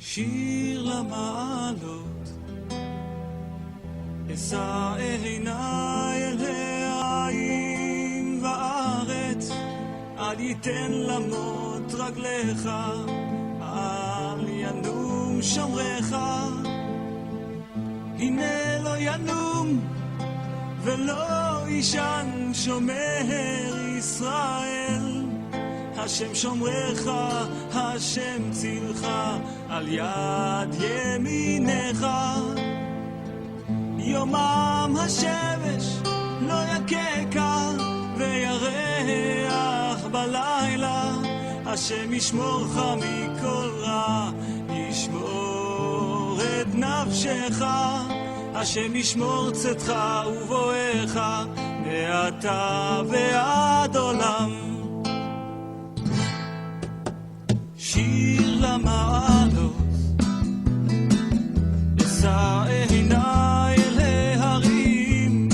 שיר למעלות, אשא עיניי אל העמים וארץ, אל ייתן למות רגליך, אל ינום שומרך. הנה לא ינום ולא ישן שומר ישראל, השם שומרך, השם צילך, על יד ימינך. יומם השמש לא יככה וירח בלילה, השם ישמורך מכל רע, ישמור את נפשך, השם ישמור צאתך ובואך מעתה ועד עולם. שיר למעלות, אשא עיניי אל ההרים,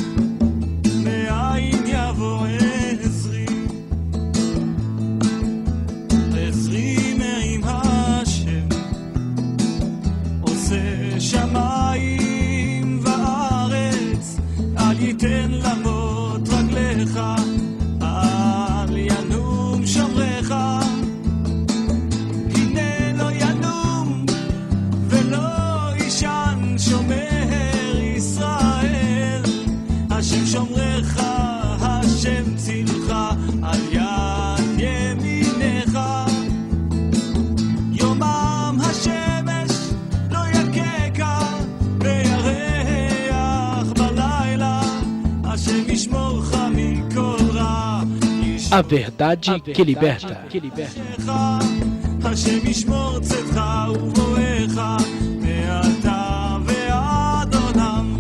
מאין יבוא עזרי, עזרי מעם השם, עושה שמיים וארץ, אל ייתן למות רגליך, אל ינום שומרך. השם שומרך, השם צילך, על יד ימינך. יומם השמש לא יככה וירח בלילה, השם ישמורך מכל רע. A verdade que liberta. השם ישמור צאתך ובואך מעתה ועד עולם.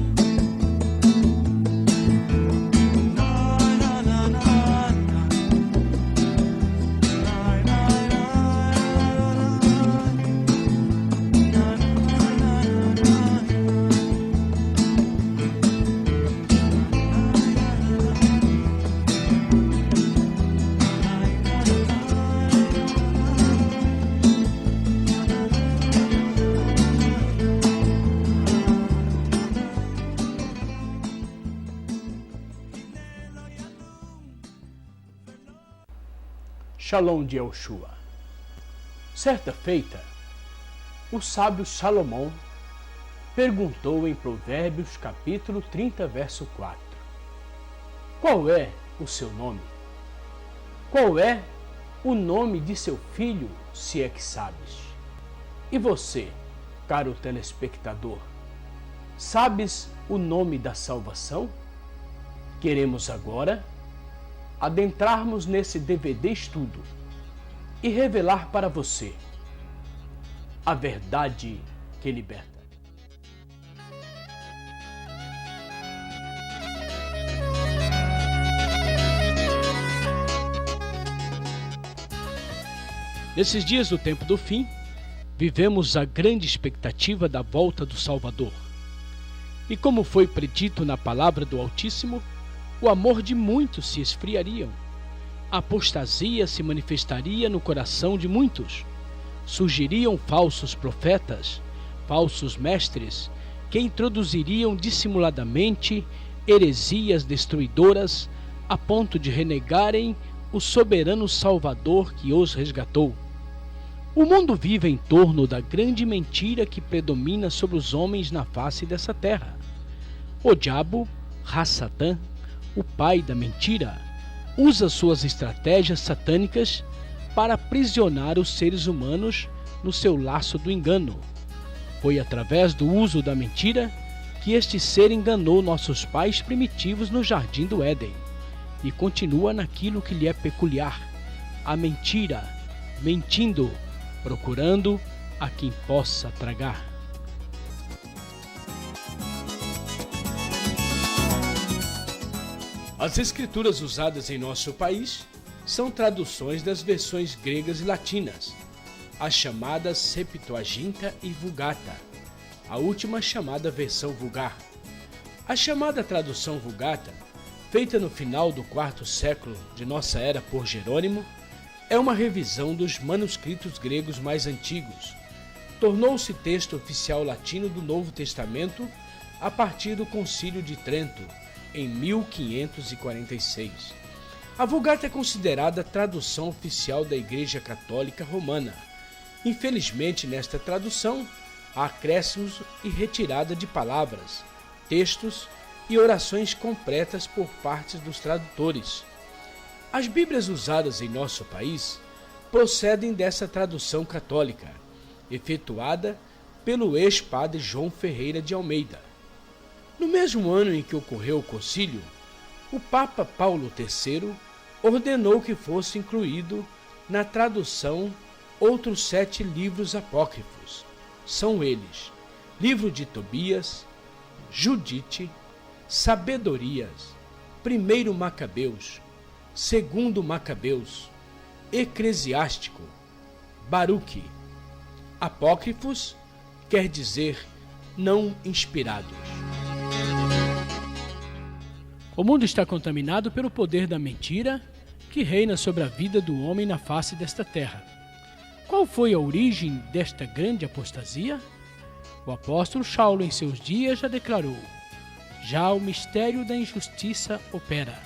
Shalom de Yoshua. Certa feita, o sábio Salomão perguntou em Provérbios capítulo 30, verso 4: qual é o seu nome? Qual é o nome de seu filho, se é que sabes? E você, caro telespectador, sabes o nome da salvação? Queremos agora adentrarmos nesse DVD estudo e revelar para você a verdade que liberta. Nesses dias do tempo do fim, vivemos a grande expectativa da volta do Salvador. E como foi predito na palavra do Altíssimo, o amor de muitos se esfriariam, a apostasia se manifestaria no coração de muitos, surgiriam falsos profetas, falsos mestres, que introduziriam dissimuladamente heresias destruidoras a ponto de renegarem o soberano Salvador que os resgatou. O mundo vive em torno da grande mentira que predomina sobre os homens na face dessa terra. O diabo, Satã, o pai da mentira, usa suas estratégias satânicas para aprisionar os seres humanos no seu laço do engano. Foi através do uso da mentira que este ser enganou nossos pais primitivos no jardim do Éden e continua naquilo que lhe é peculiar, a mentira, mentindo, procurando a quem possa tragar. As escrituras usadas em nosso país são traduções das versões gregas e latinas, as chamadas Septuaginta e Vulgata, a última chamada versão vulgar. A chamada tradução Vulgata, feita no final do IV século de nossa era por Jerônimo, é uma revisão dos manuscritos gregos mais antigos, tornou-se texto oficial latino do Novo Testamento a partir do Concílio de Trento, em 1546. A Vulgata é considerada a tradução oficial da Igreja Católica Romana. Infelizmente, nesta tradução, há acréscimos e retirada de palavras, textos e orações completas por parte dos tradutores. As Bíblias usadas em nosso país procedem dessa tradução católica, efetuada pelo ex-padre João Ferreira de Almeida. No mesmo ano em que ocorreu o concílio, o Papa Paulo III ordenou que fosse incluído na tradução outros 7 livros apócrifos. São eles: Livro de Tobias, Judite, Sabedorias, 1º Macabeus, 2º Macabeus, Eclesiástico, Baruque. Apócrifos quer dizer não inspirados. O mundo está contaminado pelo poder da mentira que reina sobre a vida do homem na face desta terra. Qual foi a origem desta grande apostasia? O apóstolo Saulo, em seus dias, já declarou: já o mistério da injustiça opera.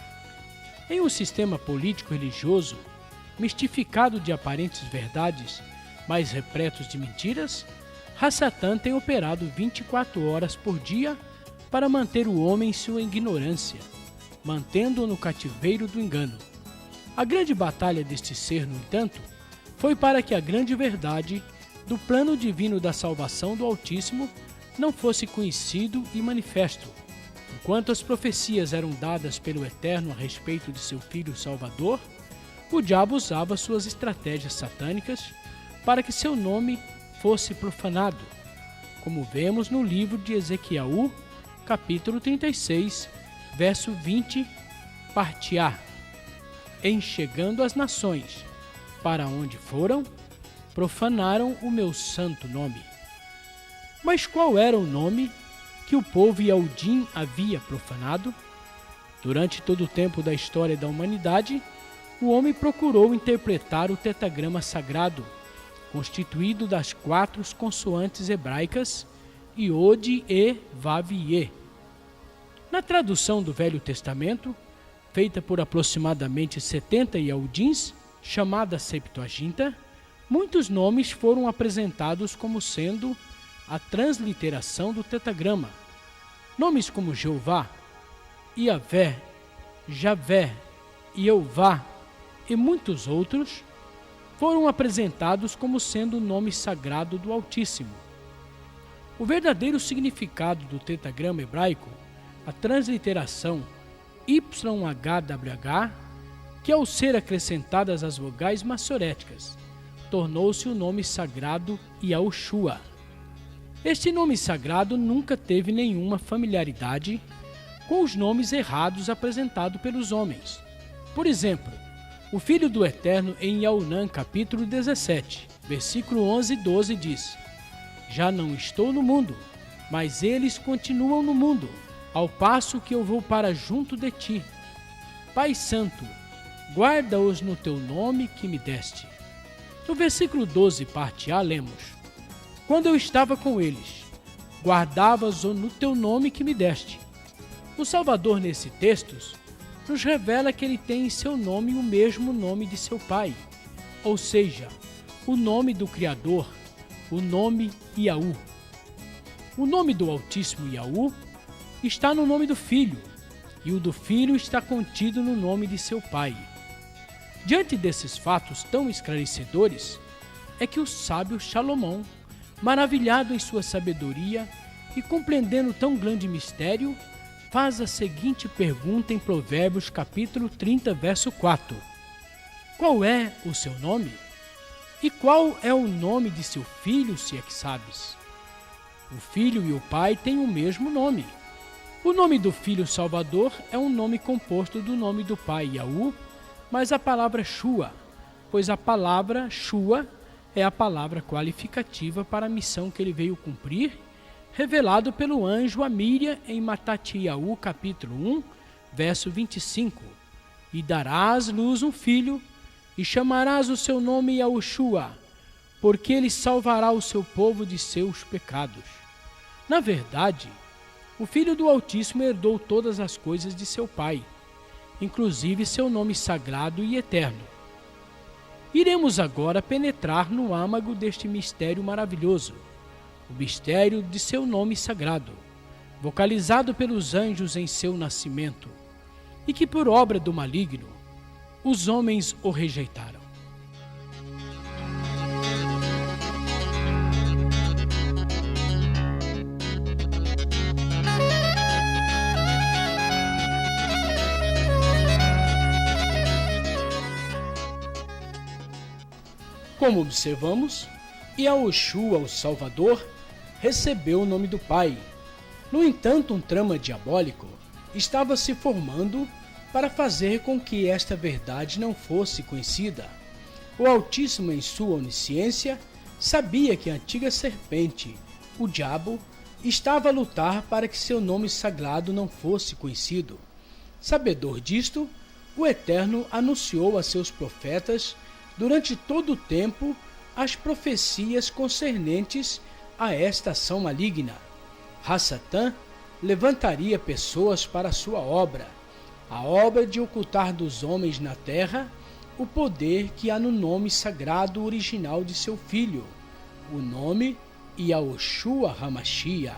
Em um sistema político-religioso, mistificado de aparentes verdades, mas repletos de mentiras, Satã tem operado 24 horas por dia para manter o homem em sua ignorância, mantendo-o no cativeiro do engano. A grande batalha deste ser, no entanto, foi para que a grande verdade do plano divino da salvação do Altíssimo não fosse conhecido e manifesto. Enquanto as profecias eram dadas pelo Eterno a respeito de seu Filho Salvador, o diabo usava suas estratégias satânicas para que seu nome fosse profanado, como vemos no livro de Ezequiel, capítulo 36, verso 20, parte A. Enchegando as nações, para onde foram, profanaram o meu santo nome. Mas qual era o nome que o povo Yaudim havia profanado? Durante todo o tempo da história da humanidade, o homem procurou interpretar o tetragrama sagrado, constituído das 4 consoantes hebraicas Iod, E, Vav e E. Na tradução do Velho Testamento, feita por aproximadamente 70 Yaudins, chamada Septuaginta, muitos nomes foram apresentados como sendo a transliteração do tetragrama. Nomes como Jeová, Iavé, Javé, Jeová e muitos outros foram apresentados como sendo o nome sagrado do Altíssimo. O verdadeiro significado do tetragrama hebraico, a transliteração YHWH, que ao ser acrescentadas as vogais maçoréticas, tornou-se o nome sagrado Yahushua. Este nome sagrado nunca teve nenhuma familiaridade com os nomes errados apresentados pelos homens. Por exemplo, o Filho do Eterno em Yaunã, capítulo 17, versículo 11 e 12 diz: já não estou no mundo, mas eles continuam no mundo, ao passo que eu vou para junto de ti. Pai Santo, guarda-os no teu nome que me deste. No versículo 12, parte A, lemos: quando eu estava com eles, guardavas-o no teu nome que me deste. O Salvador, nesse texto, nos revela que ele tem em seu nome o mesmo nome de seu Pai, ou seja, o nome do Criador, o nome Yahu. O nome do Altíssimo Yahu está no nome do Filho, e o do Filho está contido no nome de seu Pai. Diante desses fatos tão esclarecedores, é que o sábio Salomão, maravilhado em sua sabedoria e compreendendo tão grande mistério, faz a seguinte pergunta em Provérbios capítulo 30, verso 4. Qual é o seu nome? E qual é o nome de seu filho, se é que sabes? O filho e o pai têm o mesmo nome. O nome do Filho Salvador é um nome composto do nome do pai, Yahu, mas a palavra Shua, pois a palavra Shua é a palavra qualificativa para a missão que ele veio cumprir, revelado pelo anjo a Míriam em Matatiahu, capítulo 1, verso 25. E darás luz um filho, e chamarás o seu nome Yahushua, porque ele salvará o seu povo de seus pecados. Na verdade, o Filho do Altíssimo herdou todas as coisas de seu Pai, inclusive seu nome sagrado e eterno. Iremos agora penetrar no âmago deste mistério maravilhoso, o mistério de seu nome sagrado, vocalizado pelos anjos em seu nascimento, e que por obra do maligno, os homens o rejeitaram. Como observamos, Yaoshua, o Salvador, recebeu o nome do Pai. No entanto, um trama diabólico estava se formando para fazer com que esta verdade não fosse conhecida. O Altíssimo, em sua onisciência, sabia que a antiga serpente, o diabo, estava a lutar para que seu nome sagrado não fosse conhecido. Sabedor disto, o Eterno anunciou a seus profetas durante todo o tempo as profecias concernentes a esta ação maligna. Hassatã levantaria pessoas para a sua obra, a obra de ocultar dos homens na terra o poder que há no nome sagrado original de seu filho, o nome Yaoshua HaMashiach.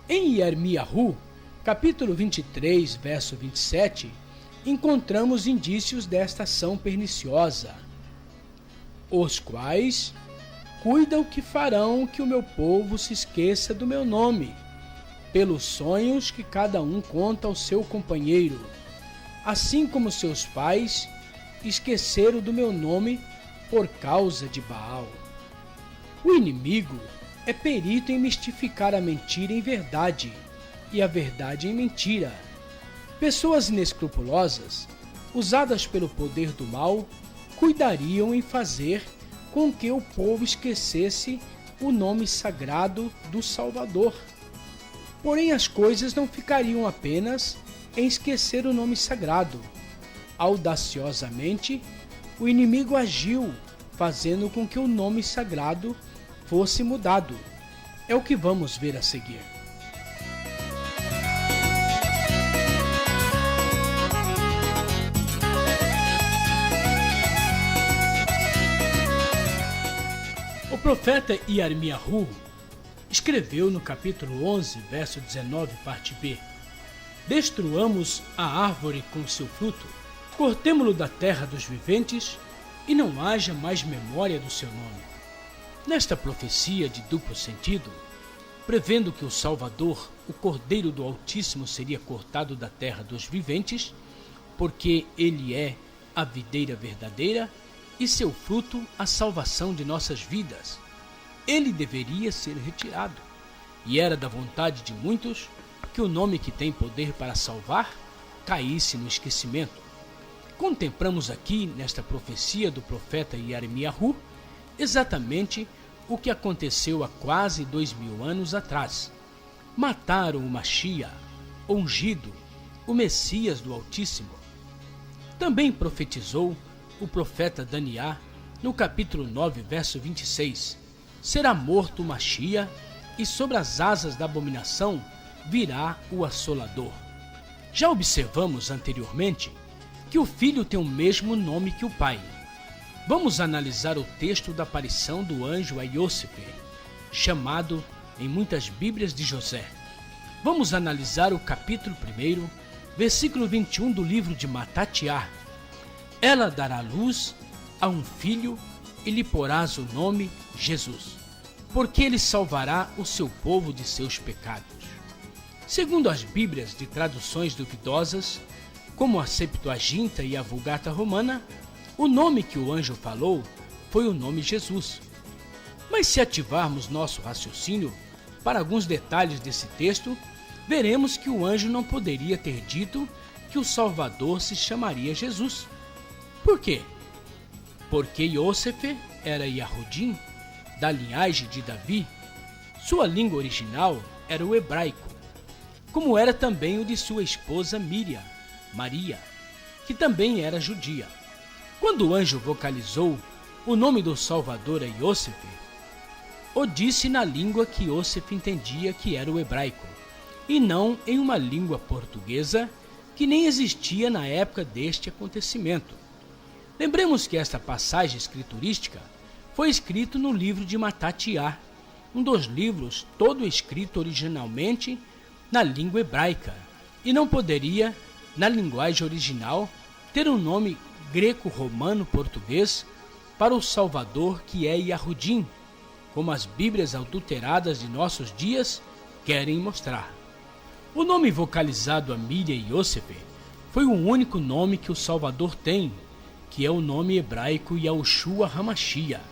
Em Yirmiyahu, capítulo 23, verso 27, encontramos indícios desta ação perniciosa, os quais cuidam que farão que o meu povo se esqueça do meu nome, pelos sonhos que cada um conta ao seu companheiro, assim como seus pais esqueceram do meu nome por causa de Baal. O inimigo é perito em mistificar a mentira em verdade e a verdade em mentira. Pessoas inescrupulosas, usadas pelo poder do mal, cuidariam em fazer com que o povo esquecesse o nome sagrado do Salvador. Porém, as coisas não ficariam apenas em esquecer o nome sagrado. Audaciosamente, o inimigo agiu, fazendo com que o nome sagrado fosse mudado. É o que vamos ver a seguir. O profeta Yirmiyahu escreveu no capítulo 11, verso 19, parte B: Destruamos a árvore com seu fruto, cortemo-lo da terra dos viventes, e não haja mais memória do seu nome. Nesta profecia de duplo sentido, prevendo que o Salvador, o Cordeiro do Altíssimo, seria cortado da terra dos viventes, porque ele é a videira verdadeira, e seu fruto a salvação de nossas vidas, ele deveria ser retirado. E era da vontade de muitos que o nome que tem poder para salvar caísse no esquecimento. Contemplamos aqui, nesta profecia do profeta Yirmiyahu, exatamente o que aconteceu há quase 2000 anos atrás. Mataram o Mashiach, ungido, o Messias do Altíssimo. Também profetizou o profeta Daniel no capítulo 9, verso 26. Será morto o Mashiach, e sobre as asas da abominação virá o assolador. Já observamos anteriormente que o filho tem o mesmo nome que o pai. Vamos analisar o texto da aparição do anjo a Yosef, chamado em muitas Bíblias de José. Vamos analisar o capítulo 1, versículo 21 do livro de Matatiá. Ela dará luz a um filho e lhe porás o nome Jesus, porque ele salvará o seu povo de seus pecados. Segundo as Bíblias de traduções duvidosas, como a Septuaginta e a Vulgata Romana, o nome que o anjo falou foi o nome Jesus. Mas se ativarmos nosso raciocínio para alguns detalhes desse texto, veremos que o anjo não poderia ter dito que o Salvador se chamaria Jesus. Por quê? Porque Yosef era Yahudim, da linhagem de Davi. Sua língua original era o hebraico, como era também o de sua esposa Miriam, Maria, que também era judia. Quando o anjo vocalizou O nome do Salvador é Yosef, o disse na língua que Yosef entendia, que era o hebraico, e não em uma língua portuguesa que nem existia na época deste acontecimento. Lembremos que esta passagem escriturística foi escrita no livro de Matatiá, um dos livros todo escrito originalmente na língua hebraica, e não poderia, na linguagem original, ter um nome greco-romano-português para o Salvador, que é Yahudim, como as Bíblias adulteradas de nossos dias querem mostrar. O nome vocalizado Amília e Yosef foi o único nome que o Salvador tem, que é o nome hebraico Yahushua HaMashiach,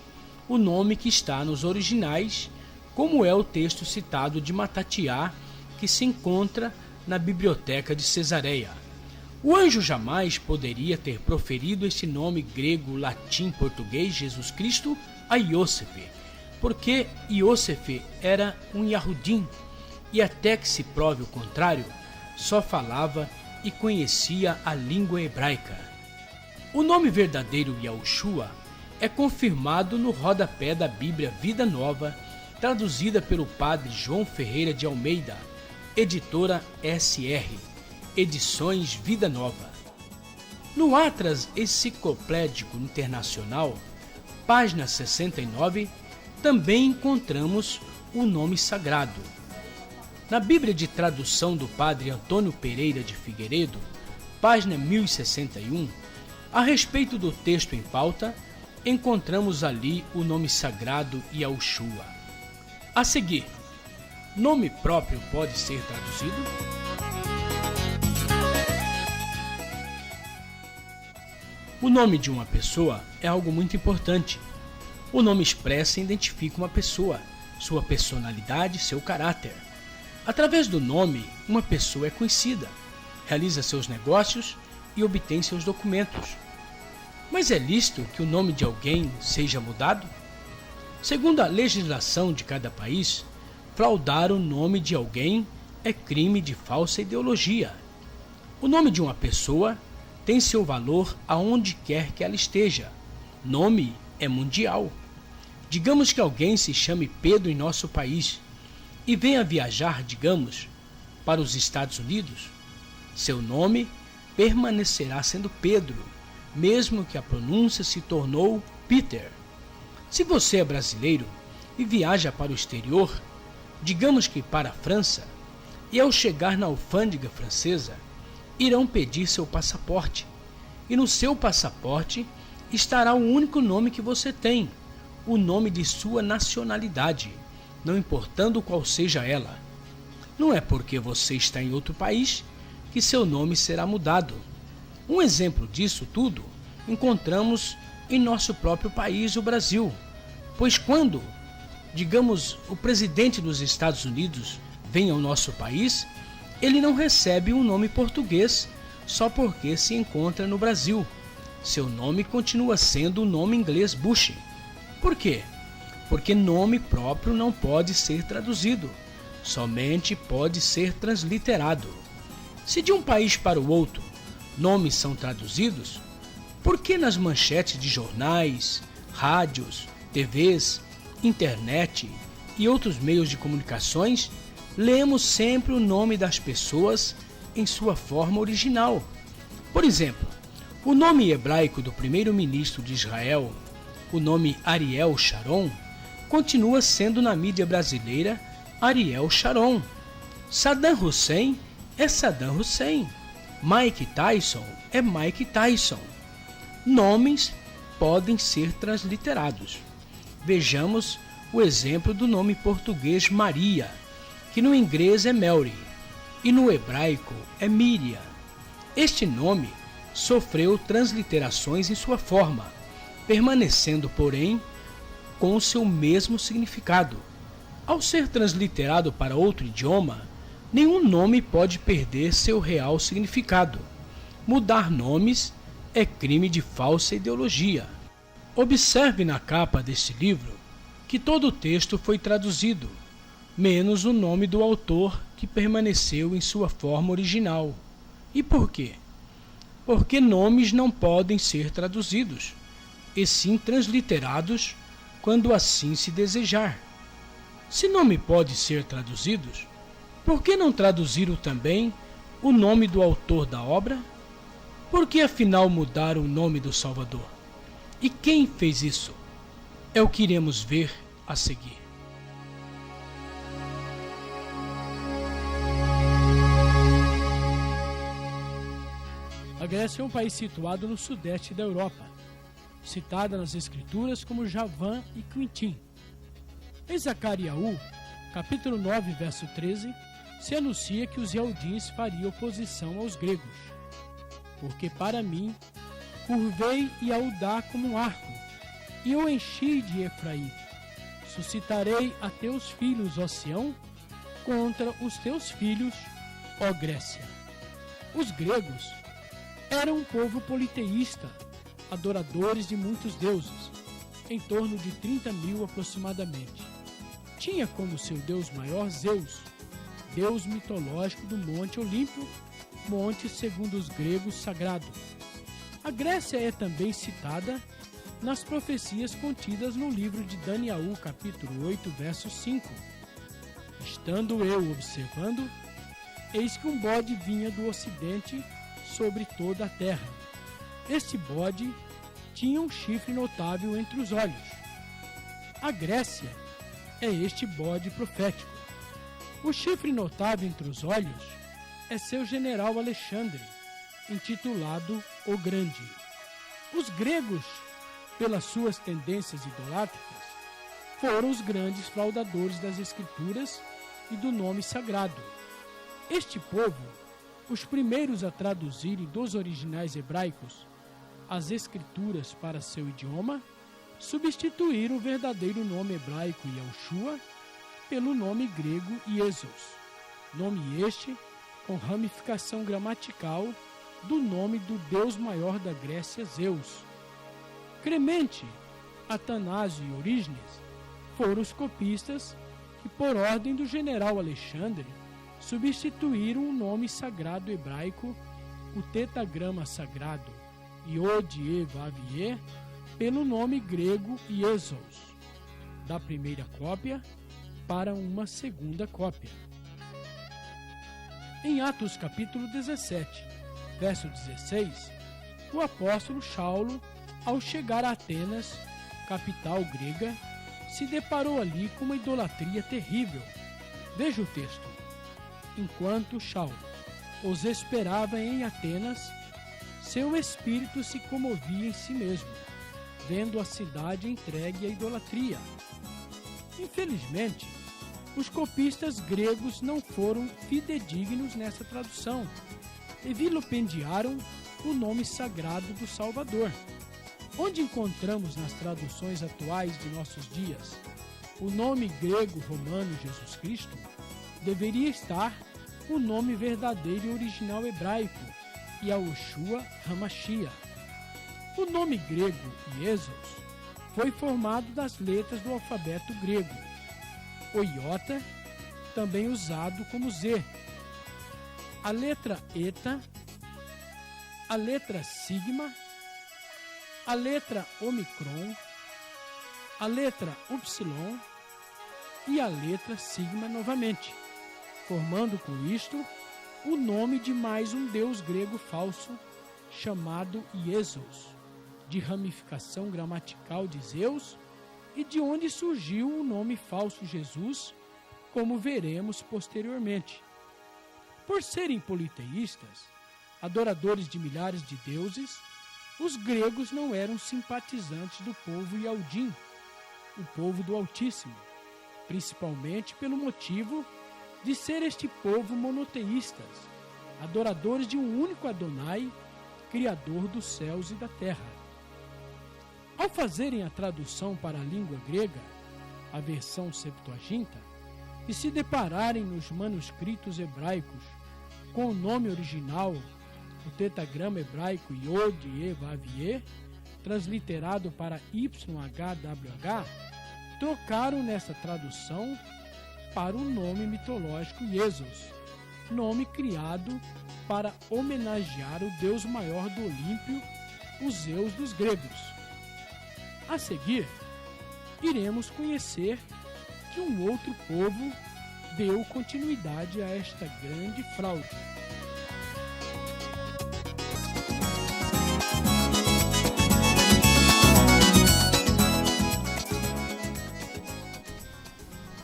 o nome que está nos originais, como é o texto citado de Matatiá, que se encontra na biblioteca de Cesareia. O anjo jamais poderia ter proferido esse nome grego, latim, português, Jesus Cristo, a Yosef, porque Yosef era um Yahudim, e até que se prove o contrário, só falava e conhecia a língua hebraica. O nome verdadeiro Yahushua é confirmado no rodapé da Bíblia Vida Nova, traduzida pelo padre João Ferreira de Almeida, editora SR, Edições Vida Nova. No Atlas Enciclopédico Internacional, página 69, também encontramos o nome sagrado. Na Bíblia de tradução do padre Antônio Pereira de Figueiredo, página 1061, a respeito do texto em pauta, encontramos ali o nome sagrado Yahushua. A seguir, nome próprio pode ser traduzido? O nome de uma pessoa é algo muito importante. O nome expressa e identifica uma pessoa, sua personalidade, seu caráter. Através do nome, uma pessoa é conhecida, realiza seus negócios e obtém seus documentos. Mas é lícito que o nome de alguém seja mudado? Segundo a legislação de cada país, fraudar o nome de alguém é crime de falsa ideologia. O nome de uma pessoa tem seu valor aonde quer que ela esteja. Nome é mundial. Digamos que alguém se chame Pedro em nosso país e venha viajar, digamos, para os Estados Unidos. Seu nome permanecerá sendo Pedro, mesmo que a pronúncia se tornou Peter. Se você é brasileiro e viaja para o exterior, digamos que para a França, e ao chegar na alfândega francesa, irão pedir seu passaporte, e no seu passaporte estará o único nome que você tem, o nome de sua nacionalidade, não importando qual seja ela. Não é porque você está em outro país que seu nome será mudado. Um exemplo disso tudo encontramos em nosso próprio país, o Brasil, pois quando, digamos, o presidente dos Estados Unidos vem ao nosso país, ele não recebe um nome português só porque se encontra no Brasil. Seu nome continua sendo o nome inglês Bush. Por quê? Porque nome próprio não pode ser traduzido, somente pode ser transliterado. Se de um país para o outro nomes são traduzidos, por que nas manchetes de jornais, rádios, TVs, internet e outros meios de comunicações lemos sempre o nome das pessoas em sua forma original? Por exemplo, o nome hebraico do primeiro-ministro de Israel, o nome Ariel Sharon, continua sendo na mídia brasileira Ariel Sharon. Saddam Hussein é Saddam Hussein. Mike Tyson é Mike Tyson. Nomes podem ser transliterados. Vejamos o exemplo do nome português Maria, que no inglês é Mary e no hebraico é Miriam. Este nome sofreu transliterações em sua forma, permanecendo, porém, com o seu mesmo significado. Ao ser transliterado para outro idioma, nenhum nome pode perder seu real significado. Mudar nomes é crime de falsa ideologia. Observe na capa deste livro que todo o texto foi traduzido, menos o nome do autor, que permaneceu em sua forma original. E por quê? Porque nomes não podem ser traduzidos. e sim transliterados, quando assim se desejar. Se nome pode ser traduzidos, por que não traduziram também o nome do autor da obra? Por que afinal mudaram o nome do Salvador? E quem fez isso? É o que iremos ver a seguir. A Grécia é um país situado no sudeste da Europa, citada nas Escrituras como Javan e Quintim. Em Zacariaú, capítulo 9, verso 13, se anuncia que os Eudins fariam oposição aos gregos. Porque para mim, curvei Yaudá como um arco, e eu enchi de Efraim. Suscitarei a teus filhos, ó Sião, contra os teus filhos, ó Grécia. Os gregos eram um povo politeísta, adoradores de muitos deuses, em torno de 30.000 aproximadamente. Tinha como seu deus maior Zeus, deus mitológico do Monte Olímpio, monte segundo os gregos sagrado. A Grécia é também citada nas profecias contidas no livro de Daniel, capítulo 8, verso 5. Estando eu observando, eis que um bode vinha do ocidente sobre toda a terra. Este bode tinha um chifre notável entre os olhos. A Grécia é este bode profético. O chifre notável entre os olhos é seu general Alexandre, intitulado O Grande. Os gregos, pelas suas tendências idolátricas, foram os grandes fraudadores das Escrituras e do nome sagrado. Este povo, os primeiros a traduzirem dos originais hebraicos as Escrituras para seu idioma, substituíram o verdadeiro nome hebraico Yahushua pelo nome grego Iesos, nome este com ramificação gramatical do nome do deus maior da Grécia, Zeus. Clemente, Atanásio e Orígenes foram os copistas que, por ordem do general Alexandre, substituíram o nome sagrado hebraico, o tetagrama sagrado Iod-E-Vav-E, pelo nome grego Iesos, da primeira cópia para uma segunda cópia. Em Atos capítulo 17, verso 16, o apóstolo Saulo, ao chegar a Atenas, capital grega, se deparou ali com uma idolatria terrível. Veja o texto. Enquanto Saulo os esperava em Atenas, seu espírito se comovia em si mesmo, vendo a cidade entregue à idolatria. Infelizmente, os copistas gregos não foram fidedignos nessa tradução e vilipendiaram o nome sagrado do Salvador. Onde encontramos nas traduções atuais de nossos dias o nome grego-romano Jesus Cristo, deveria estar o nome verdadeiro e original hebraico, Yahushua HaMashiach. O nome grego Iesos foi formado das letras do alfabeto grego. O iota, também usado como Z, a letra eta, a letra sigma, a letra omicron, a letra upsilon e a letra sigma novamente, formando com isto o nome de mais um deus grego falso chamado Iesos, de ramificação gramatical de Zeus, e de onde surgiu o nome falso Jesus, como veremos posteriormente. Por serem politeístas, adoradores de milhares de deuses, os gregos não eram simpatizantes do povo Yaudim, o povo do Altíssimo, principalmente pelo motivo de ser este povo monoteístas, adoradores de um único Adonai, Criador dos céus e da terra. Ao fazerem a tradução para a língua grega, a versão Septuaginta, e se depararem nos manuscritos hebraicos com o nome original, o tetagrama hebraico Yod-E-Vav-E, transliterado para YHWH, trocaram nessa tradução para o nome mitológico Iesos, nome criado para homenagear o deus maior do Olímpio, o Zeus dos gregos. A seguir, iremos conhecer que um outro povo deu continuidade a esta grande fraude.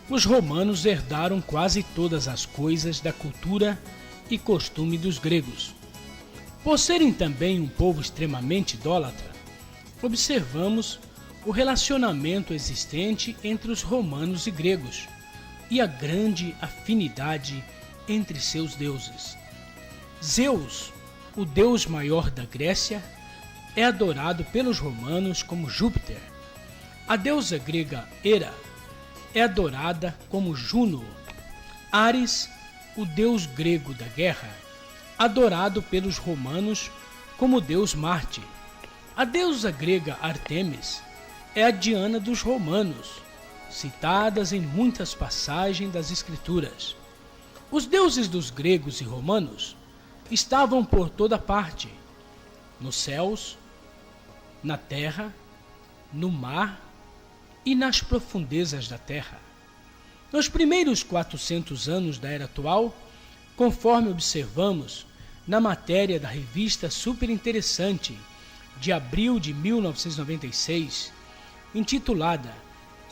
Os romanos herdaram quase todas as coisas da cultura e costume dos gregos. Por serem também um povo extremamente idólatra, observamos o relacionamento existente entre os romanos e gregos e a grande afinidade entre seus deuses. Zeus, o deus maior da Grécia, é adorado pelos romanos como Júpiter. A deusa grega Hera é adorada como Juno. Ares, o deus grego da guerra, adorado pelos romanos como deus Marte. A deusa grega Ártemis é a Diana dos romanos, citadas em muitas passagens das Escrituras. Os deuses dos gregos e romanos estavam por toda parte, nos céus, na terra, no mar e nas profundezas da terra. Nos primeiros 400 anos da era atual, conforme observamos na matéria da revista Super Interessante de abril de 1996, intitulada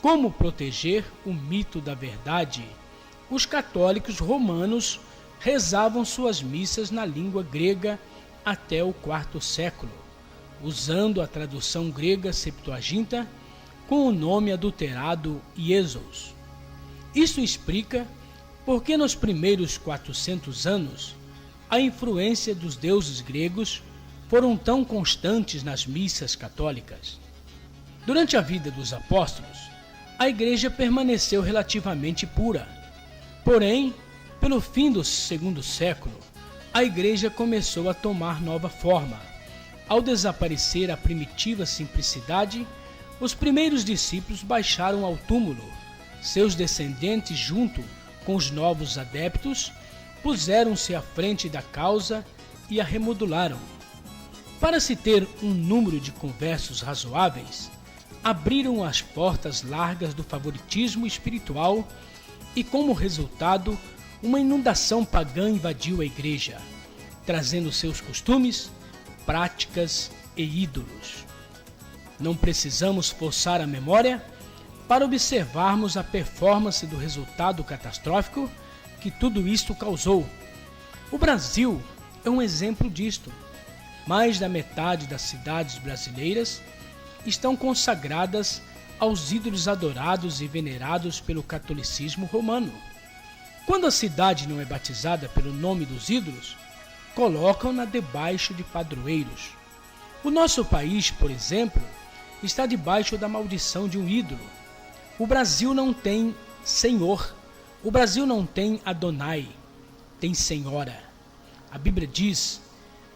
Como Proteger o Mito da Verdade, os católicos romanos rezavam suas missas na língua grega até o IV século, usando a tradução grega Septuaginta com o nome adulterado Iesos. Isso explica por que nos primeiros 400 anos a influência dos deuses gregos foram tão constantes nas missas católicas. Durante a vida dos apóstolos, a igreja permaneceu relativamente pura. Porém, pelo fim do segundo século, a igreja começou a tomar nova forma. Ao desaparecer a primitiva simplicidade, os primeiros discípulos baixaram ao túmulo. Seus descendentes, junto com os novos adeptos, puseram-se à frente da causa e a remodularam. Para se ter um número de conversos razoáveis, abriram as portas largas do favoritismo espiritual e, como resultado, uma inundação pagã invadiu a igreja, trazendo seus costumes, práticas e ídolos. Não precisamos forçar a memória para observarmos a performance do resultado catastrófico que tudo isto causou. O Brasil é um exemplo disto. Mais da metade das cidades brasileiras estão consagradas aos ídolos adorados e venerados pelo catolicismo romano. Quando a cidade não é batizada pelo nome dos ídolos, colocam-na debaixo de padroeiros. O nosso país, por exemplo, está debaixo da maldição de um ídolo. O Brasil não tem Senhor. O Brasil não tem Adonai. Tem Senhora. A Bíblia diz: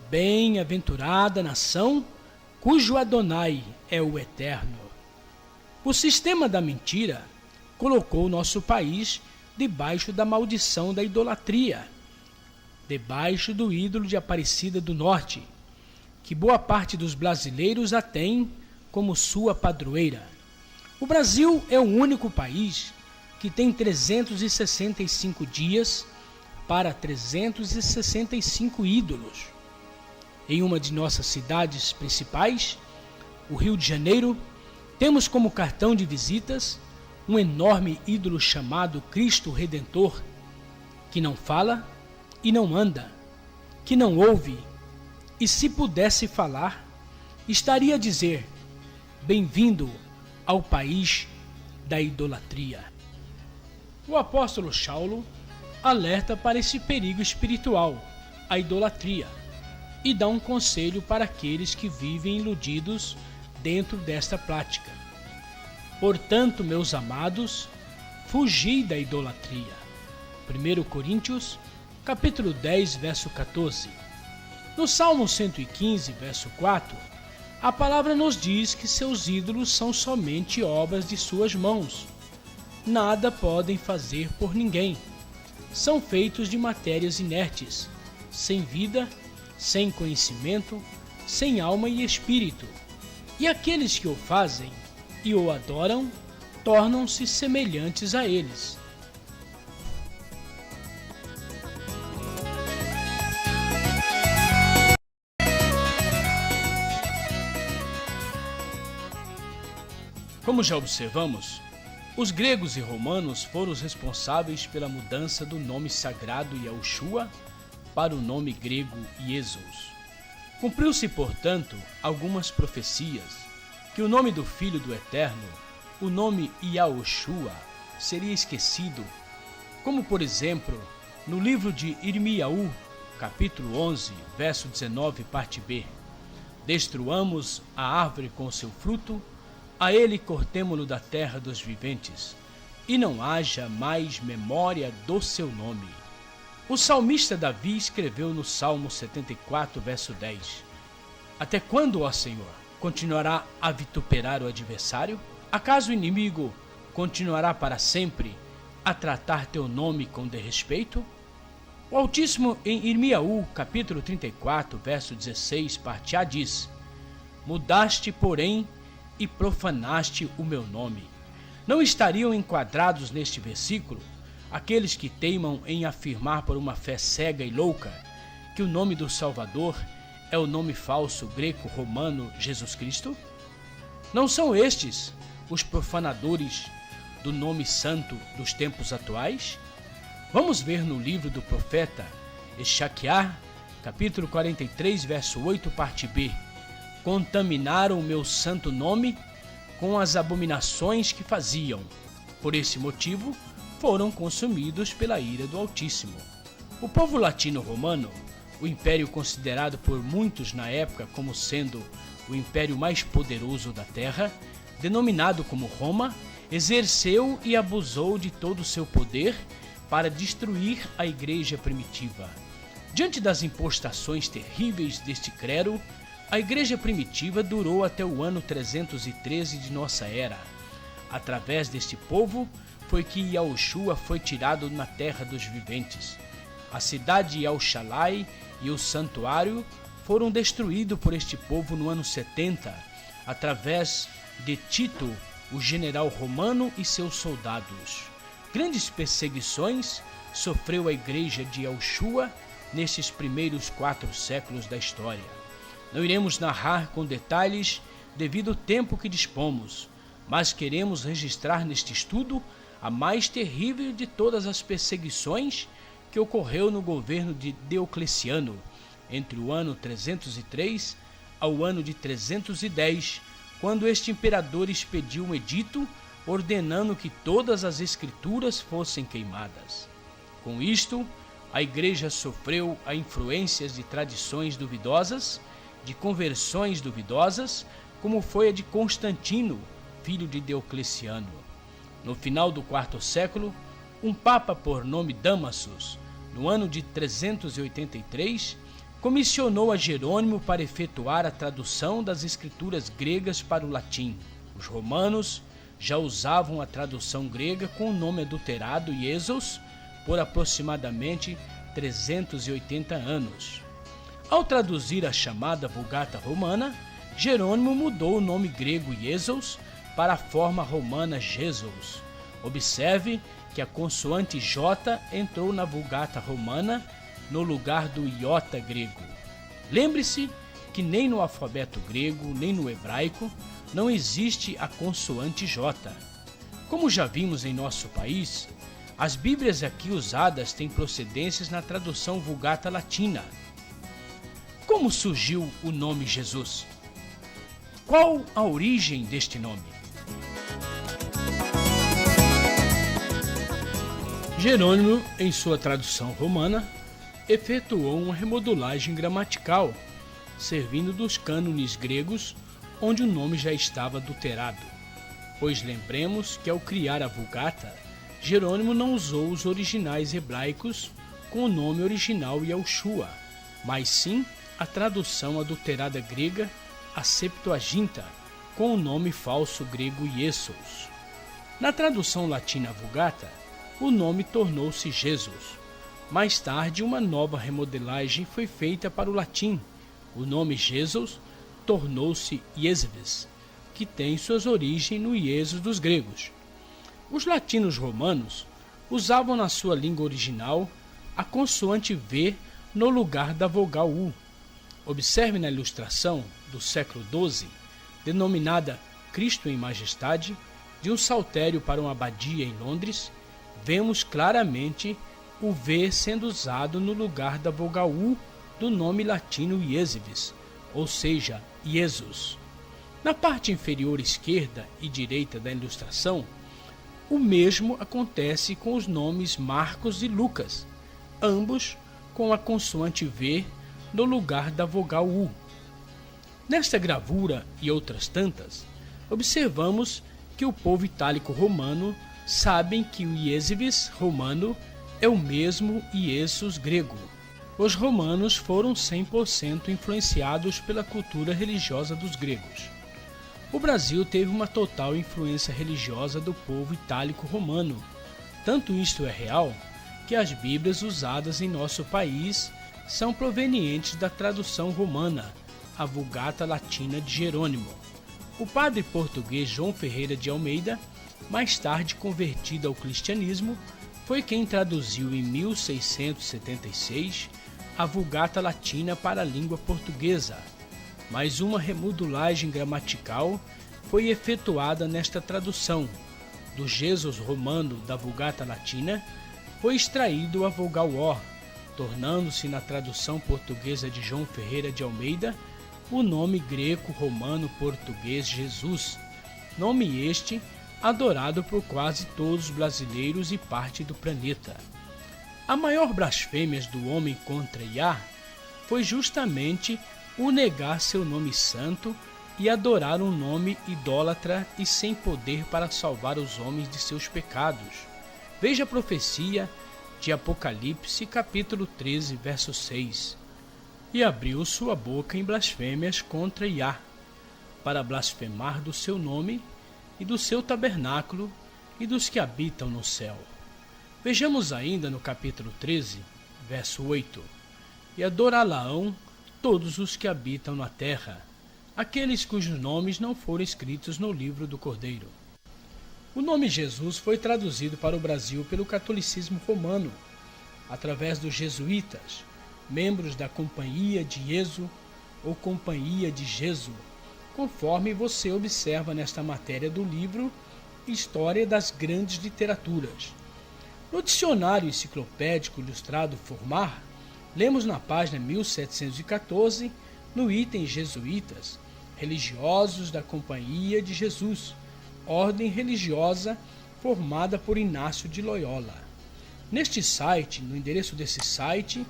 bem-aventurada a nação cujo Adonai é o Eterno. O sistema da mentira colocou o nosso país debaixo da maldição da idolatria, debaixo do ídolo de Aparecida do Norte, que boa parte dos brasileiros a tem como sua padroeira. O Brasil é o único país que tem 365 dias para 365 ídolos. Em uma de nossas cidades principais, o Rio de Janeiro, temos como cartão de visitas um enorme ídolo chamado Cristo Redentor, que não fala e não anda, que não ouve, e se pudesse falar, estaria a dizer: bem-vindo ao país da idolatria. O apóstolo Saulo alerta para esse perigo espiritual, a idolatria, e dá um conselho para aqueles que vivem iludidos dentro desta prática. Portanto, meus amados, fugi da idolatria. 1 Coríntios, capítulo 10, verso 14. No Salmo 115, verso 4, a palavra nos diz que seus ídolos são somente obras de suas mãos. Nada podem fazer por ninguém. São feitos de matérias inertes, sem vida, sem conhecimento, sem alma e espírito. E aqueles que o fazem e o adoram, tornam-se semelhantes a eles. Como já observamos, os gregos e romanos foram os responsáveis pela mudança do nome sagrado Yahushua para o nome grego Jesus. Cumpriu-se, portanto, algumas profecias que o nome do Filho do Eterno, o nome Yahushua, seria esquecido, como por exemplo, no livro de Irmiaú, capítulo 11, verso 19, parte B: destruamos a árvore com seu fruto, a ele cortemo-lo da terra dos viventes, e não haja mais memória do seu nome. O salmista Davi escreveu no Salmo 74, verso 10: até quando, ó Senhor, continuará a vituperar o adversário? Acaso o inimigo continuará para sempre a tratar teu nome com desrespeito? O Altíssimo, em Irmiaú, capítulo 34, verso 16, parte A, diz: mudaste, porém, e profanaste o meu nome. Não estariam enquadrados neste versículo aqueles que teimam em afirmar por uma fé cega e louca que o nome do Salvador é o nome falso greco-romano Jesus Cristo? Não são estes os profanadores do nome santo dos tempos atuais? Vamos ver no livro do profeta Ezequiel, capítulo 43, verso 8, parte B: contaminaram o meu santo nome com as abominações que faziam. Por esse motivo, foram consumidos pela ira do Altíssimo. O povo latino-romano, o império considerado por muitos na época como sendo o império mais poderoso da terra, denominado como Roma, exerceu e abusou de todo o seu poder para destruir a igreja primitiva. Diante das impostações terríveis deste clero, a igreja primitiva durou até o ano 313 de nossa era. Através deste povo foi que Yahushua foi tirado na terra dos viventes. A cidade de Yaushalai e o santuário foram destruídos por este povo no ano 70, através de Tito, o general romano, e seus soldados. Grandes perseguições sofreu a igreja de Yahushua nesses primeiros 4 séculos da história. Não iremos narrar com detalhes devido ao tempo que dispomos, mas queremos registrar neste estudo a mais terrível de todas as perseguições que ocorreu no governo de Diocleciano, entre o ano 303 ao ano de 310, quando este imperador expediu um edito ordenando que todas as escrituras fossem queimadas. Com isto, a igreja sofreu a influências de tradições duvidosas, de conversões duvidosas, como foi a de Constantino, filho de Diocleciano. No final do 4º século, um papa por nome Damasus, no ano de 383, comissionou a Jerônimo para efetuar a tradução das escrituras gregas para o latim. Os romanos já usavam a tradução grega com o nome adulterado Jesus por aproximadamente 380 anos. Ao traduzir a chamada Vulgata Romana, Jerônimo mudou o nome grego Jesus para a forma romana Jesus. Observe que a consoante J entrou na Vulgata Romana no lugar do iota grego. Lembre-se que nem no alfabeto grego, nem no hebraico, não existe a consoante J. Como já vimos em nosso país, as Bíblias aqui usadas têm procedências na tradução Vulgata Latina. Como surgiu o nome Jesus? Qual a origem deste nome? Jerônimo, em sua tradução romana, efetuou uma remodelagem gramatical, servindo dos cânones gregos, onde o nome já estava adulterado. Pois lembremos que ao criar a Vulgata, Jerônimo não usou os originais hebraicos com o nome original Yahushua, mas sim a tradução adulterada grega, a Septuaginta, com o nome falso grego Iesus. Na tradução latina Vulgata, o nome tornou-se Jesus. Mais tarde, uma nova remodelagem foi feita para o latim. O nome Jesus tornou-se Iesves. que tem suas origens no iesus dos gregos. Os latinos romanos usavam na sua língua original a consoante V no lugar da vogal U. Observe na ilustração do século XII, denominada Cristo em Majestade, de um saltério para uma abadia em Londres, vemos claramente o V sendo usado no lugar da vogal U do nome latino Iesivis, ou seja, Iesus. Na parte inferior esquerda e direita da ilustração, o mesmo acontece com os nomes Marcos e Lucas, ambos com a consoante V no lugar da vogal U. Nesta gravura e outras tantas, observamos que o povo itálico romano sabem que o Iesivis romano é o mesmo Iesus grego. Os romanos foram 100% influenciados pela cultura religiosa dos gregos. O Brasil teve uma total influência religiosa do povo itálico romano. Tanto isto é real, que as Bíblias usadas em nosso país são provenientes da tradução romana, a Vulgata Latina de Jerônimo. O padre português João Ferreira de Almeida, mais tarde convertido ao cristianismo, foi quem traduziu em 1676 a Vulgata Latina para a língua portuguesa, mas uma remodulagem gramatical foi efetuada nesta tradução. Do Jesus romano da Vulgata Latina foi extraído a vogal O, tornando-se na tradução portuguesa de João Ferreira de Almeida o nome greco-romano-português Jesus, nome este adorado por quase todos os brasileiros e parte do planeta. A maior blasfêmia do homem contra Yah foi justamente o negar seu nome santo e adorar um nome idólatra e sem poder para salvar os homens de seus pecados. Veja a profecia de Apocalipse, capítulo 13, verso 6. E abriu sua boca em blasfêmias contra Yah, para blasfemar do seu nome e do seu tabernáculo e dos que habitam no céu. Vejamos ainda no capítulo 13, verso 8. E adorá-la-ão todos os que habitam na terra, aqueles cujos nomes não foram escritos no livro do Cordeiro. O nome Jesus foi traduzido para o Brasil pelo catolicismo romano, através dos jesuítas, membros da Companhia de Iesu ou Companhia de Jesus, conforme você observa nesta matéria do livro História das Grandes Literaturas. No dicionário enciclopédico ilustrado Formar, lemos na página 1714, no item Jesuítas, religiosos da Companhia de Jesus, ordem religiosa formada por Inácio de Loyola. Neste site, no endereço desse site,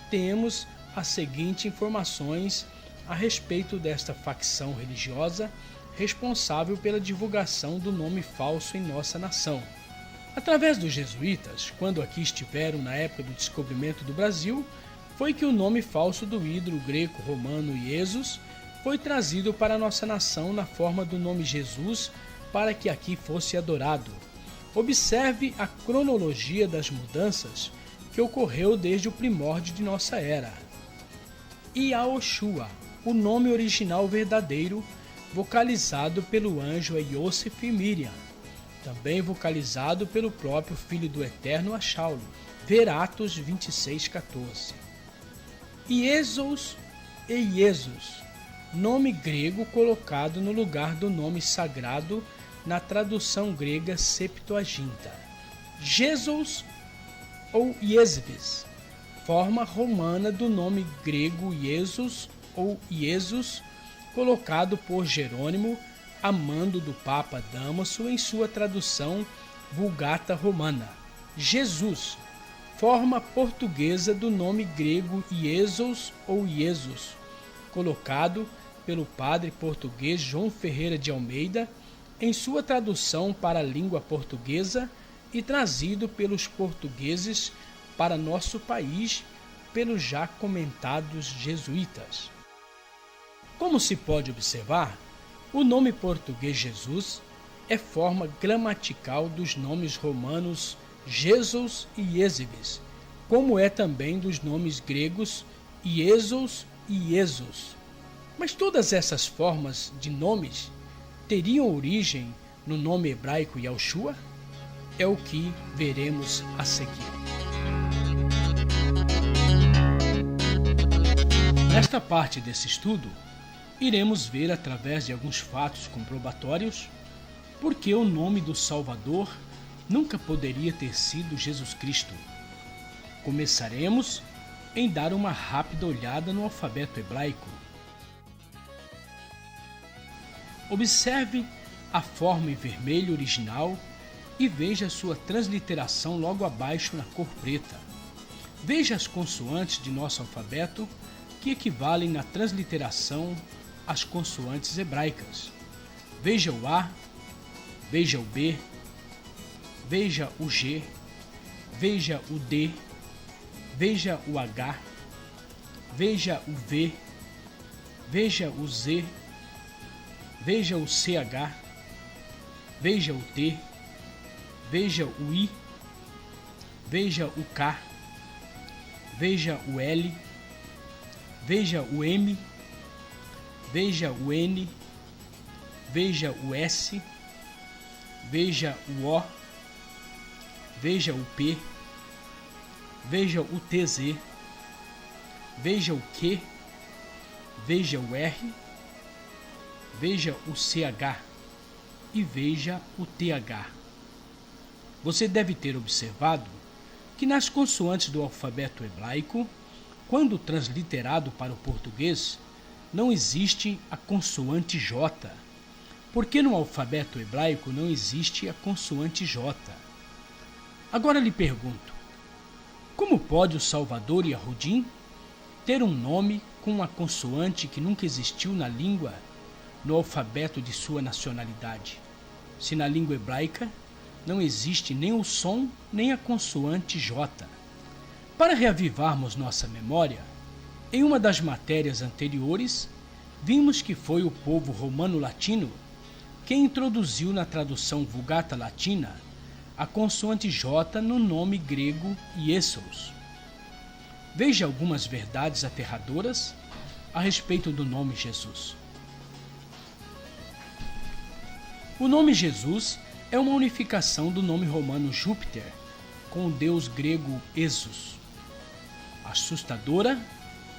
temos as seguintes informações a respeito desta facção religiosa responsável pela divulgação do nome falso em nossa nação. Através dos jesuítas, quando aqui estiveram na época do descobrimento do Brasil, foi que o nome falso do ídolo greco-romano Iesus foi trazido para a nossa nação na forma do nome Jesus para que aqui fosse adorado. Observe a cronologia das mudanças que ocorreu desde o primórdio de nossa era. Yaoshua, o nome original verdadeiro, vocalizado pelo anjo Yosef e Miriam, também vocalizado pelo próprio Filho do Eterno Achaulo, ver Atos 26:14. Iesus e Iesus, nome grego colocado no lugar do nome sagrado na tradução grega Septuaginta. Jesus ou Iesvis, forma romana do nome grego Iesus ou Iesus, colocado por Jerônimo a mando do Papa Damaso em sua tradução Vulgata Romana. Jesus, forma portuguesa do nome grego Iesus ou Iesus, colocado pelo padre português João Ferreira de Almeida em sua tradução para a língua portuguesa e trazido pelos portugueses para nosso país pelos já comentados jesuítas. Como se pode observar, o nome português Jesus é forma gramatical dos nomes romanos Jesus e Iesvis, como é também dos nomes gregos Iesus e Iesus. Mas todas essas formas de nomes teriam origem no nome hebraico Yahushua? É o que veremos a seguir. Nesta parte desse estudo, iremos ver através de alguns fatos comprobatórios porque o nome do Salvador nunca poderia ter sido Jesus Cristo. Começaremos em dar uma rápida olhada no alfabeto hebraico. Observe a forma em vermelho original e veja sua transliteração logo abaixo na cor preta. Veja as consoantes de nosso alfabeto que equivalem na transliteração às consoantes hebraicas. Veja o A, veja o B, veja o G, veja o D, veja o H, veja o V, veja o Z, veja o CH, veja o T, veja o I, veja o K, veja o L, veja o M, veja o N, veja o S, veja o O, veja o P, veja o TZ, veja o Q, veja o R, veja o CH e veja o TH. Você deve ter observado que nas consoantes do alfabeto hebraico, quando transliterado para o português, não existe a consoante J, porque no alfabeto hebraico não existe a consoante J. Agora lhe pergunto, como pode o Salvador Yahudim ter um nome com uma consoante que nunca existiu na língua, no alfabeto de sua nacionalidade, se na língua hebraica não existe nem o som nem a consoante J? Para reavivarmos nossa memória, em uma das matérias anteriores, vimos que foi o povo romano-latino quem introduziu na tradução Vulgata Latina a consoante J no nome grego Iesos. Veja algumas verdades aterradoras a respeito do nome Jesus. O nome Jesus é uma unificação do nome romano Júpiter com o deus grego Esos. Assustadora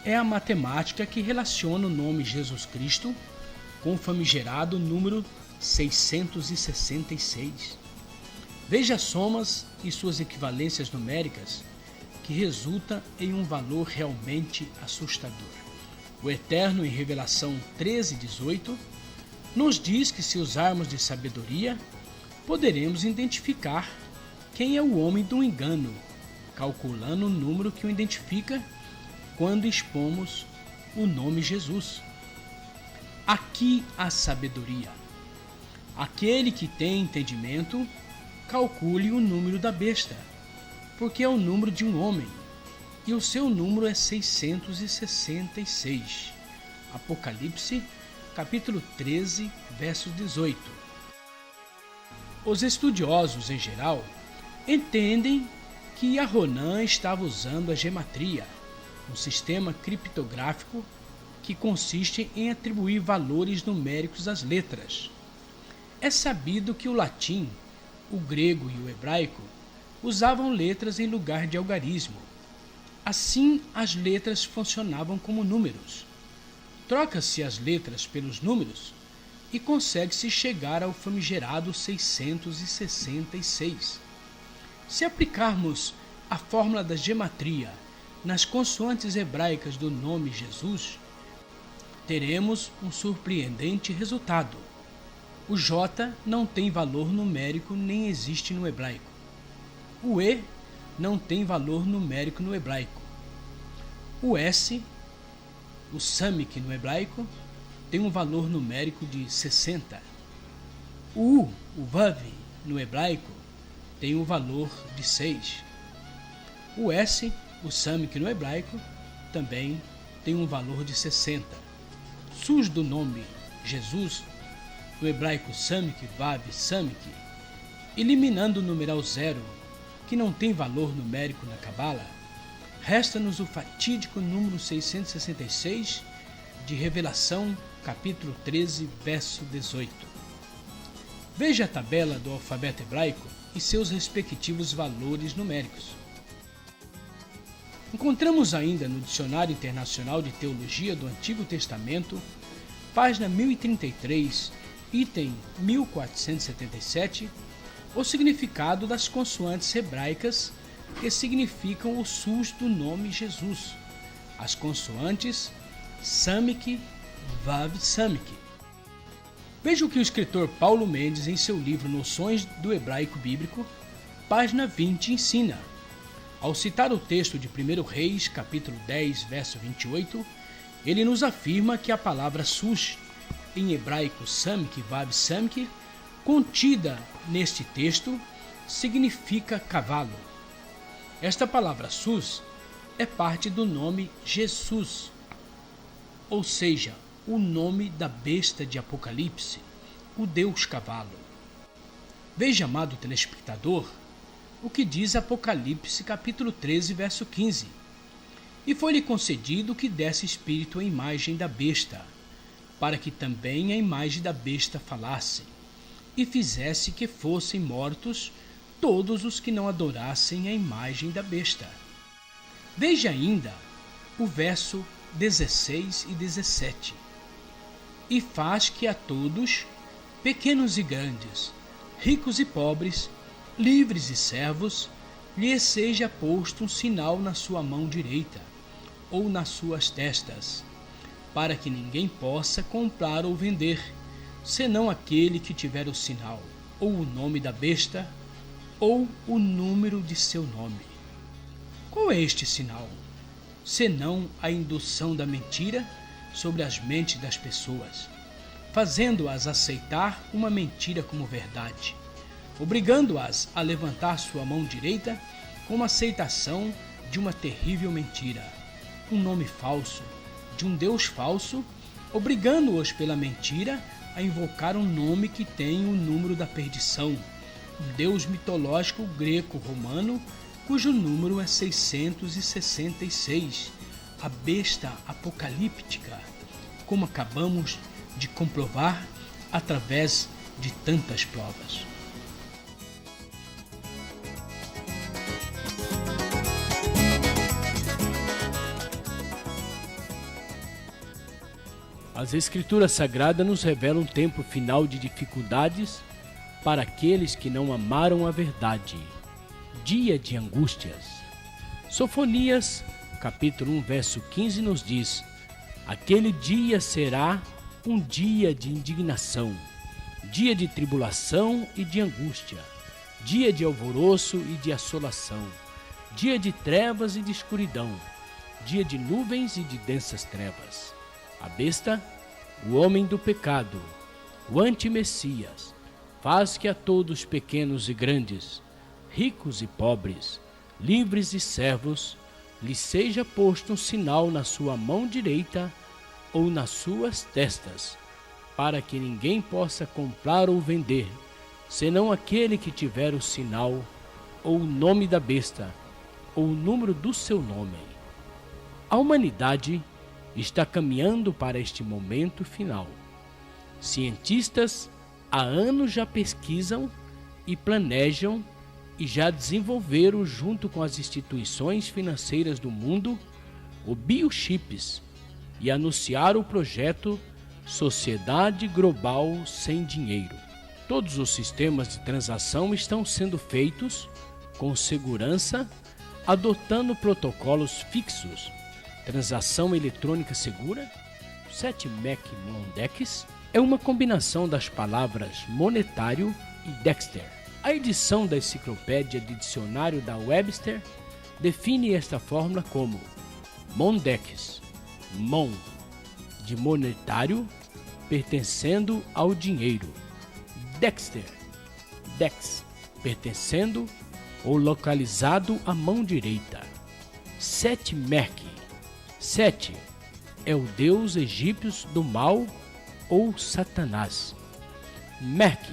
é a matemática que relaciona o nome Jesus Cristo com o famigerado número 666. Veja as somas e suas equivalências numéricas, que resulta em um valor realmente assustador. O Eterno, em Revelação 13:18, nos diz que se usarmos de sabedoria, poderemos identificar quem é o homem do engano, calculando o número que o identifica quando expomos o nome Jesus. Aqui a sabedoria. Aquele que tem entendimento, calcule o número da besta, porque é o número de um homem, e o seu número é 666. Apocalipse, capítulo 13, verso 18. Os estudiosos, em geral, entendem que Yahonan estava usando a gematria, um sistema criptográfico que consiste em atribuir valores numéricos às letras. É sabido que o latim, o grego e o hebraico usavam letras em lugar de algarismo. Assim, as letras funcionavam como números. Troca-se as letras pelos números e consegue-se chegar ao famigerado 666. Se aplicarmos a fórmula da gematria nas consoantes hebraicas do nome Jesus, teremos um surpreendente resultado. O J não tem valor numérico nem existe no hebraico. O E não tem valor numérico no hebraico. O S, o Samik no hebraico, tem um valor numérico de 60. O U, o Vav, no hebraico, tem um valor de 6. O S, o Samik no hebraico, também tem um valor de 60. Sus do nome Jesus, no hebraico Samik, Vav, Samik, eliminando o numeral 0, que não tem valor numérico na Cabala, resta-nos o fatídico número 666 de Revelação, capítulo 13, verso 18. Veja a tabela do alfabeto hebraico e seus respectivos valores numéricos. Encontramos ainda no Dicionário Internacional de Teologia do Antigo Testamento, página 1033, item 1477, o significado das consoantes hebraicas que significam o sus do nome Jesus. As consoantes Samik, Vav, Samik. Veja o que o escritor Paulo Mendes, em seu livro Noções do Hebraico Bíblico, página 20, ensina. Ao citar o texto de 1 Reis, capítulo 10, verso 28, ele nos afirma que a palavra sus, em hebraico Samik, Vav, Samik, contida neste texto, significa cavalo. Esta palavra sus é parte do nome Jesus, ou seja, o nome da besta de Apocalipse, o Deus cavalo. Veja, amado telespectador, o que diz Apocalipse capítulo 13, verso 15. E foi-lhe concedido que desse espírito à imagem da besta, para que também a imagem da besta falasse, e fizesse que fossem mortos todos os que não adorassem a imagem da besta. Veja ainda o verso 16 e 17. E faz que a todos, pequenos e grandes, ricos e pobres, livres e servos, lhes seja posto um sinal na sua mão direita, ou nas suas testas, para que ninguém possa comprar ou vender, senão aquele que tiver o sinal, ou o nome da besta, ou o número de seu nome. Qual é este sinal? Senão a indução da mentira sobre as mentes das pessoas, fazendo-as aceitar uma mentira como verdade, obrigando-as a levantar sua mão direita como aceitação de uma terrível mentira, um nome falso, de um Deus falso, obrigando-os pela mentira a invocar um nome que tem o número da perdição, um Deus mitológico greco-romano, cujo número é 666, a besta apocalíptica, como acabamos de comprovar através de tantas provas. As Escrituras Sagradas nos revelam um tempo final de dificuldades para aqueles que não amaram a verdade, dia de angústias. Sofonias, capítulo 1, verso 15 nos diz: aquele dia será um dia de indignação, dia de tribulação e de angústia, dia de alvoroço e de assolação, dia de trevas e de escuridão, dia de nuvens e de densas trevas. A besta, o homem do pecado, o anti-Messias, faz que a todos pequenos e grandes, ricos e pobres, livres e servos, lhe seja posto um sinal na sua mão direita ou nas suas testas, para que ninguém possa comprar ou vender, senão aquele que tiver o sinal, ou o nome da besta, ou o número do seu nome. A humanidade está caminhando para este momento final. Cientistas há anos já pesquisam e planejam e já desenvolveram, junto com as instituições financeiras do mundo, o biochips e anunciaram o projeto Sociedade Global Sem Dinheiro. Todos os sistemas de transação estão sendo feitos com segurança, adotando protocolos fixos. Transação eletrônica segura, 7 Mac Mondex, é uma combinação das palavras monetário e Dexter. A edição da enciclopédia de dicionário da Webster define esta fórmula como Mondex, Mon, de monetário, pertencendo ao dinheiro, Dexter, Dex, pertencendo ou localizado à mão direita, 7 Merc, 7 é o deus egípcio do mal ou Satanás. Merc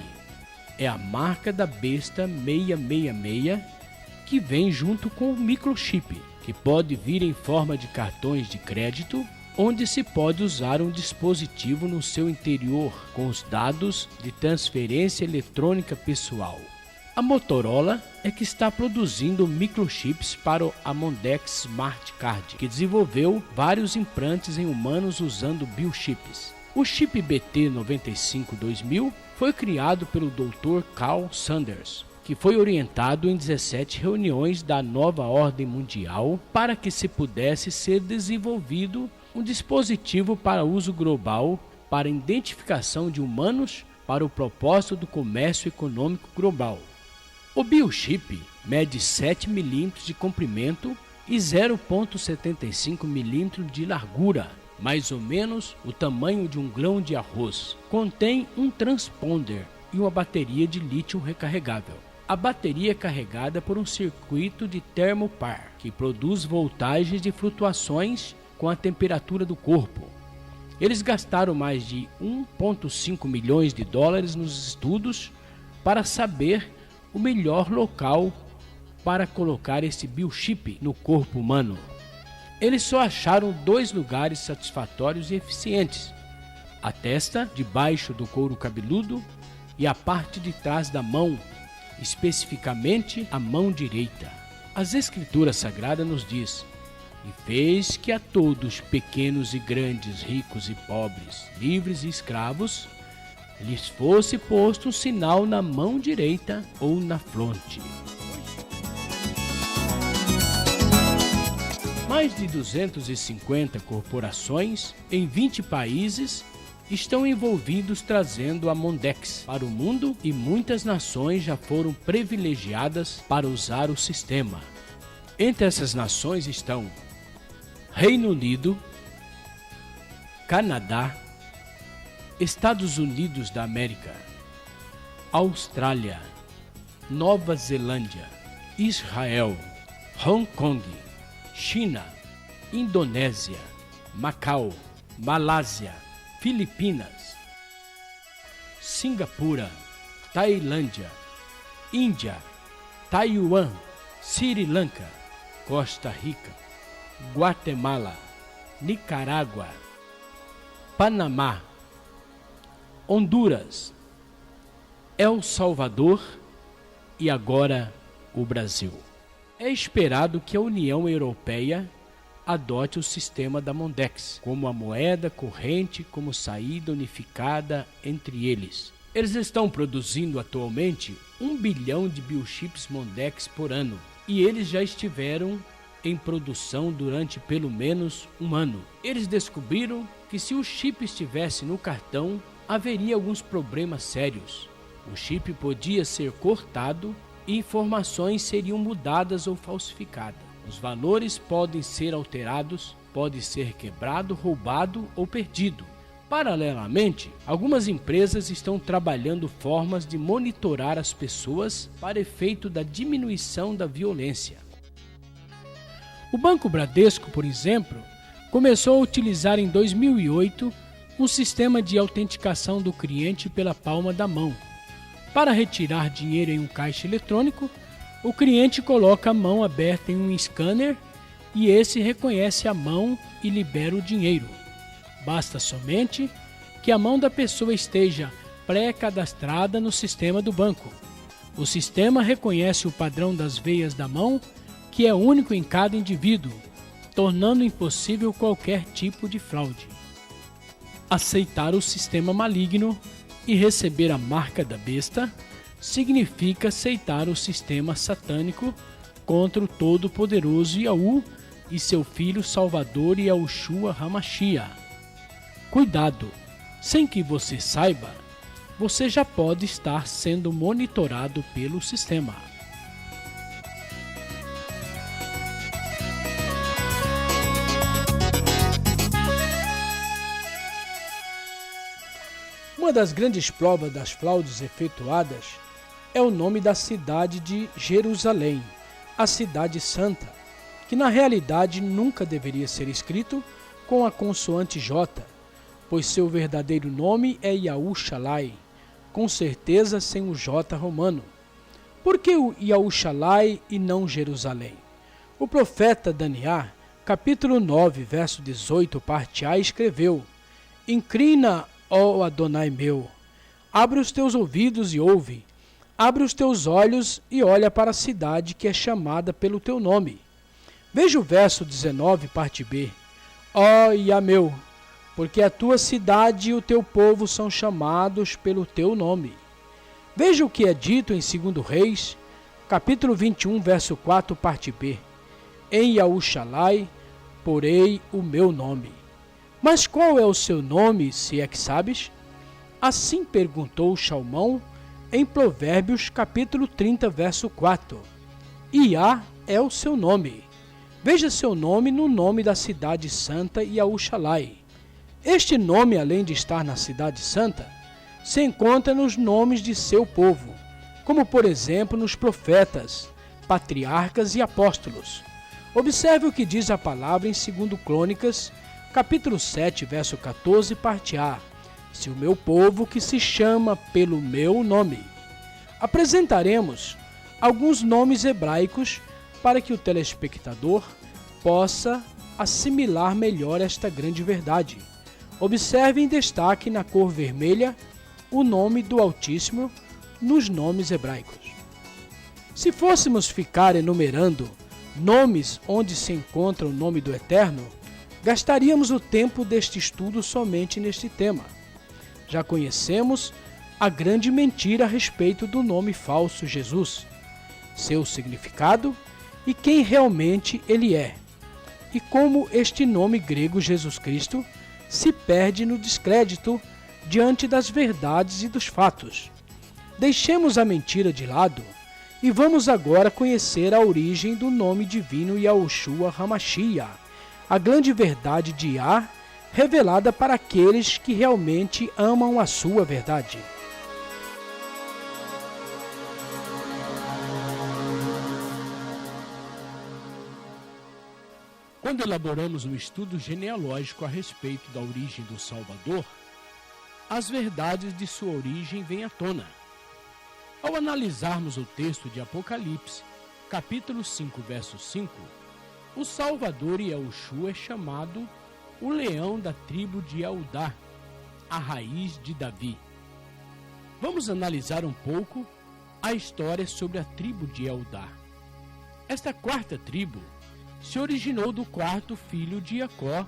é a marca da besta 666 que vem junto com o microchip, que pode vir em forma de cartões de crédito onde se pode usar um dispositivo no seu interior com os dados de transferência eletrônica pessoal. A Motorola é que está produzindo microchips para a Mondex Smart Card, que desenvolveu vários implantes em humanos usando biochips. O chip BT952000 foi criado pelo Dr. Carl Sanders, que foi orientado em 17 reuniões da nova ordem mundial para que se pudesse ser desenvolvido um dispositivo para uso global para identificação de humanos para o propósito do comércio econômico global. O biochip mede 7 mm de comprimento e 0,75 mm de largura, mais ou menos o tamanho de um grão de arroz. Contém um transponder e uma bateria de lítio recarregável. A bateria é carregada por um circuito de termopar, que produz voltagens de flutuações com a temperatura do corpo. Eles gastaram mais de 1,5 milhões de dólares nos estudos para saber o melhor local para colocar esse biochip no corpo humano. Eles só acharam 2 lugares satisfatórios e eficientes: a testa, debaixo do couro cabeludo, e a parte de trás da mão, especificamente a mão direita. As Escrituras Sagradas nos diz: e fez que a todos, pequenos e grandes, ricos e pobres, livres e escravos, lhes fosse posto um sinal na mão direita ou na fronte. Mais de 250 corporações em 20 países estão envolvidos trazendo a Mondex para o mundo, e muitas nações já foram privilegiadas para usar o sistema. Entre essas nações estão Reino Unido, Canadá, Estados Unidos da América, Austrália, Nova Zelândia, Israel, Hong Kong, China, Indonésia, Macau, Malásia, Filipinas, Singapura, Tailândia, Índia, Taiwan, Sri Lanka, Costa Rica, Guatemala, Nicarágua, Panamá, Honduras, El Salvador e agora o Brasil. É esperado que a União Europeia adote o sistema da Mondex como a moeda corrente, como saída unificada entre eles. Eles estão produzindo atualmente 1 bilhão de biochips Mondex por ano, e eles já estiveram em produção durante pelo menos um ano. Eles descobriram que se o chip estivesse no cartão, haveria alguns problemas sérios. O chip podia ser cortado e informações seriam mudadas ou falsificadas. Os valores podem ser alterados, pode ser quebrado, roubado ou perdido. Paralelamente, algumas empresas estão trabalhando formas de monitorar as pessoas para efeito da diminuição da violência. O Banco Bradesco, por exemplo, começou a utilizar em 2008 um sistema de autenticação do cliente pela palma da mão. Para retirar dinheiro em um caixa eletrônico, o cliente coloca a mão aberta em um scanner e esse reconhece a mão e libera o dinheiro. Basta somente que a mão da pessoa esteja pré-cadastrada no sistema do banco. O sistema reconhece o padrão das veias da mão, que é único em cada indivíduo, tornando impossível qualquer tipo de fraude. Aceitar o sistema maligno e receber a marca da besta significa aceitar o sistema satânico contra o Todo-Poderoso Yahu e seu Filho Salvador Yahushua HaMashiach. Cuidado, sem que você saiba, você já pode estar sendo monitorado pelo sistema. Uma das grandes provas das fraudes efetuadas é o nome da cidade de Jerusalém, a Cidade Santa, que na realidade nunca deveria ser escrito com a consoante J, pois seu verdadeiro nome é Yahushalai, com certeza sem o J romano. Por que o Yahushalai e não Jerusalém? O profeta Daniel capítulo 9, verso 18, parte A, escreveu: Inclina, ó Adonai meu, abre os teus ouvidos e ouve, abre os teus olhos e olha para a cidade que é chamada pelo teu nome. Veja o verso 19, parte B. Ó Yahmeu, porque a tua cidade e o teu povo são chamados pelo teu nome. Veja o que é dito em 2 Reis, capítulo 21, verso 4, parte B. Em Yahushalai porei o meu nome. Mas qual é o seu nome, se é que sabes? Assim perguntou Salmão em Provérbios, capítulo 30, verso 4. Iá é o seu nome. Veja seu nome no nome da cidade santa Yahushalai. Este nome, além de estar na cidade santa, se encontra nos nomes de seu povo, como por exemplo nos profetas, patriarcas e apóstolos. Observe o que diz a palavra em 2 Crônicas, capítulo 7, verso 14, parte A. Se o meu povo que se chama pelo meu nome. Apresentaremos alguns nomes hebraicos para que o telespectador possa assimilar melhor esta grande verdade. Observe em destaque na cor vermelha o nome do Altíssimo nos nomes hebraicos. Se fôssemos ficar enumerando nomes onde se encontra o nome do Eterno, gastaríamos o tempo deste estudo somente neste tema. Já conhecemos a grande mentira a respeito do nome falso Jesus, seu significado e quem realmente ele é, e como este nome grego Jesus Cristo se perde no descrédito diante das verdades e dos fatos. Deixemos a mentira de lado e vamos agora conhecer a origem do nome divino Yahushua HaMashiach, a grande verdade de Yah, revelada para aqueles que realmente amam a sua verdade. Quando elaboramos um estudo genealógico a respeito da origem do Salvador, as verdades de sua origem vêm à tona. Ao analisarmos o texto de Apocalipse, capítulo 5, verso 5, o Salvador Yahushua é chamado o leão da tribo de Eudá, a raiz de Davi. Vamos analisar um pouco a história sobre a tribo de Eudá. Esta quarta tribo se originou do quarto filho de Jacó,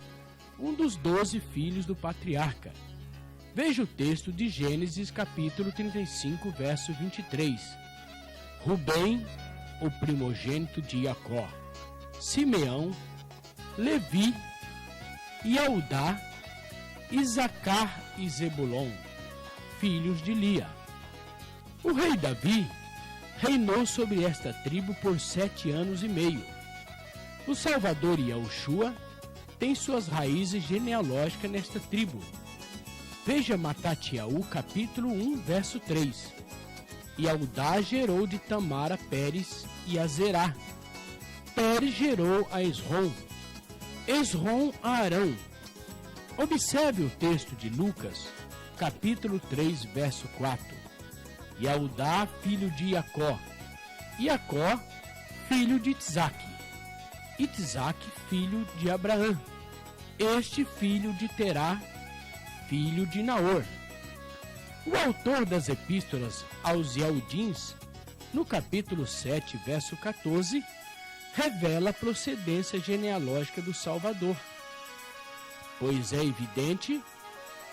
um dos 12 filhos do patriarca. Veja o texto de Gênesis capítulo 35, verso 23. Rubem, o primogênito de Jacó, Simeão, Levi, Eudá, Isacar e Zebulon, filhos de Lia. O rei Davi reinou sobre esta tribo por 7 anos e meio. O Salvador Yahushua tem suas raízes genealógicas nesta tribo. Veja Matatiaú, capítulo 1, verso 3. Eudá gerou de Tamar a Pérez e a Zerá. Pérez gerou a Esrom. Esrom a Arão. Observe o texto de Lucas, capítulo 3, verso 4. Eudá, filho de Jacó. Jacó, filho de Itzaque. Itzaque, filho de Abraão. Este filho de Terá, filho de Naor. O autor das epístolas aos Yaudins, no capítulo 7, verso 14, revela a procedência genealógica do Salvador, pois é evidente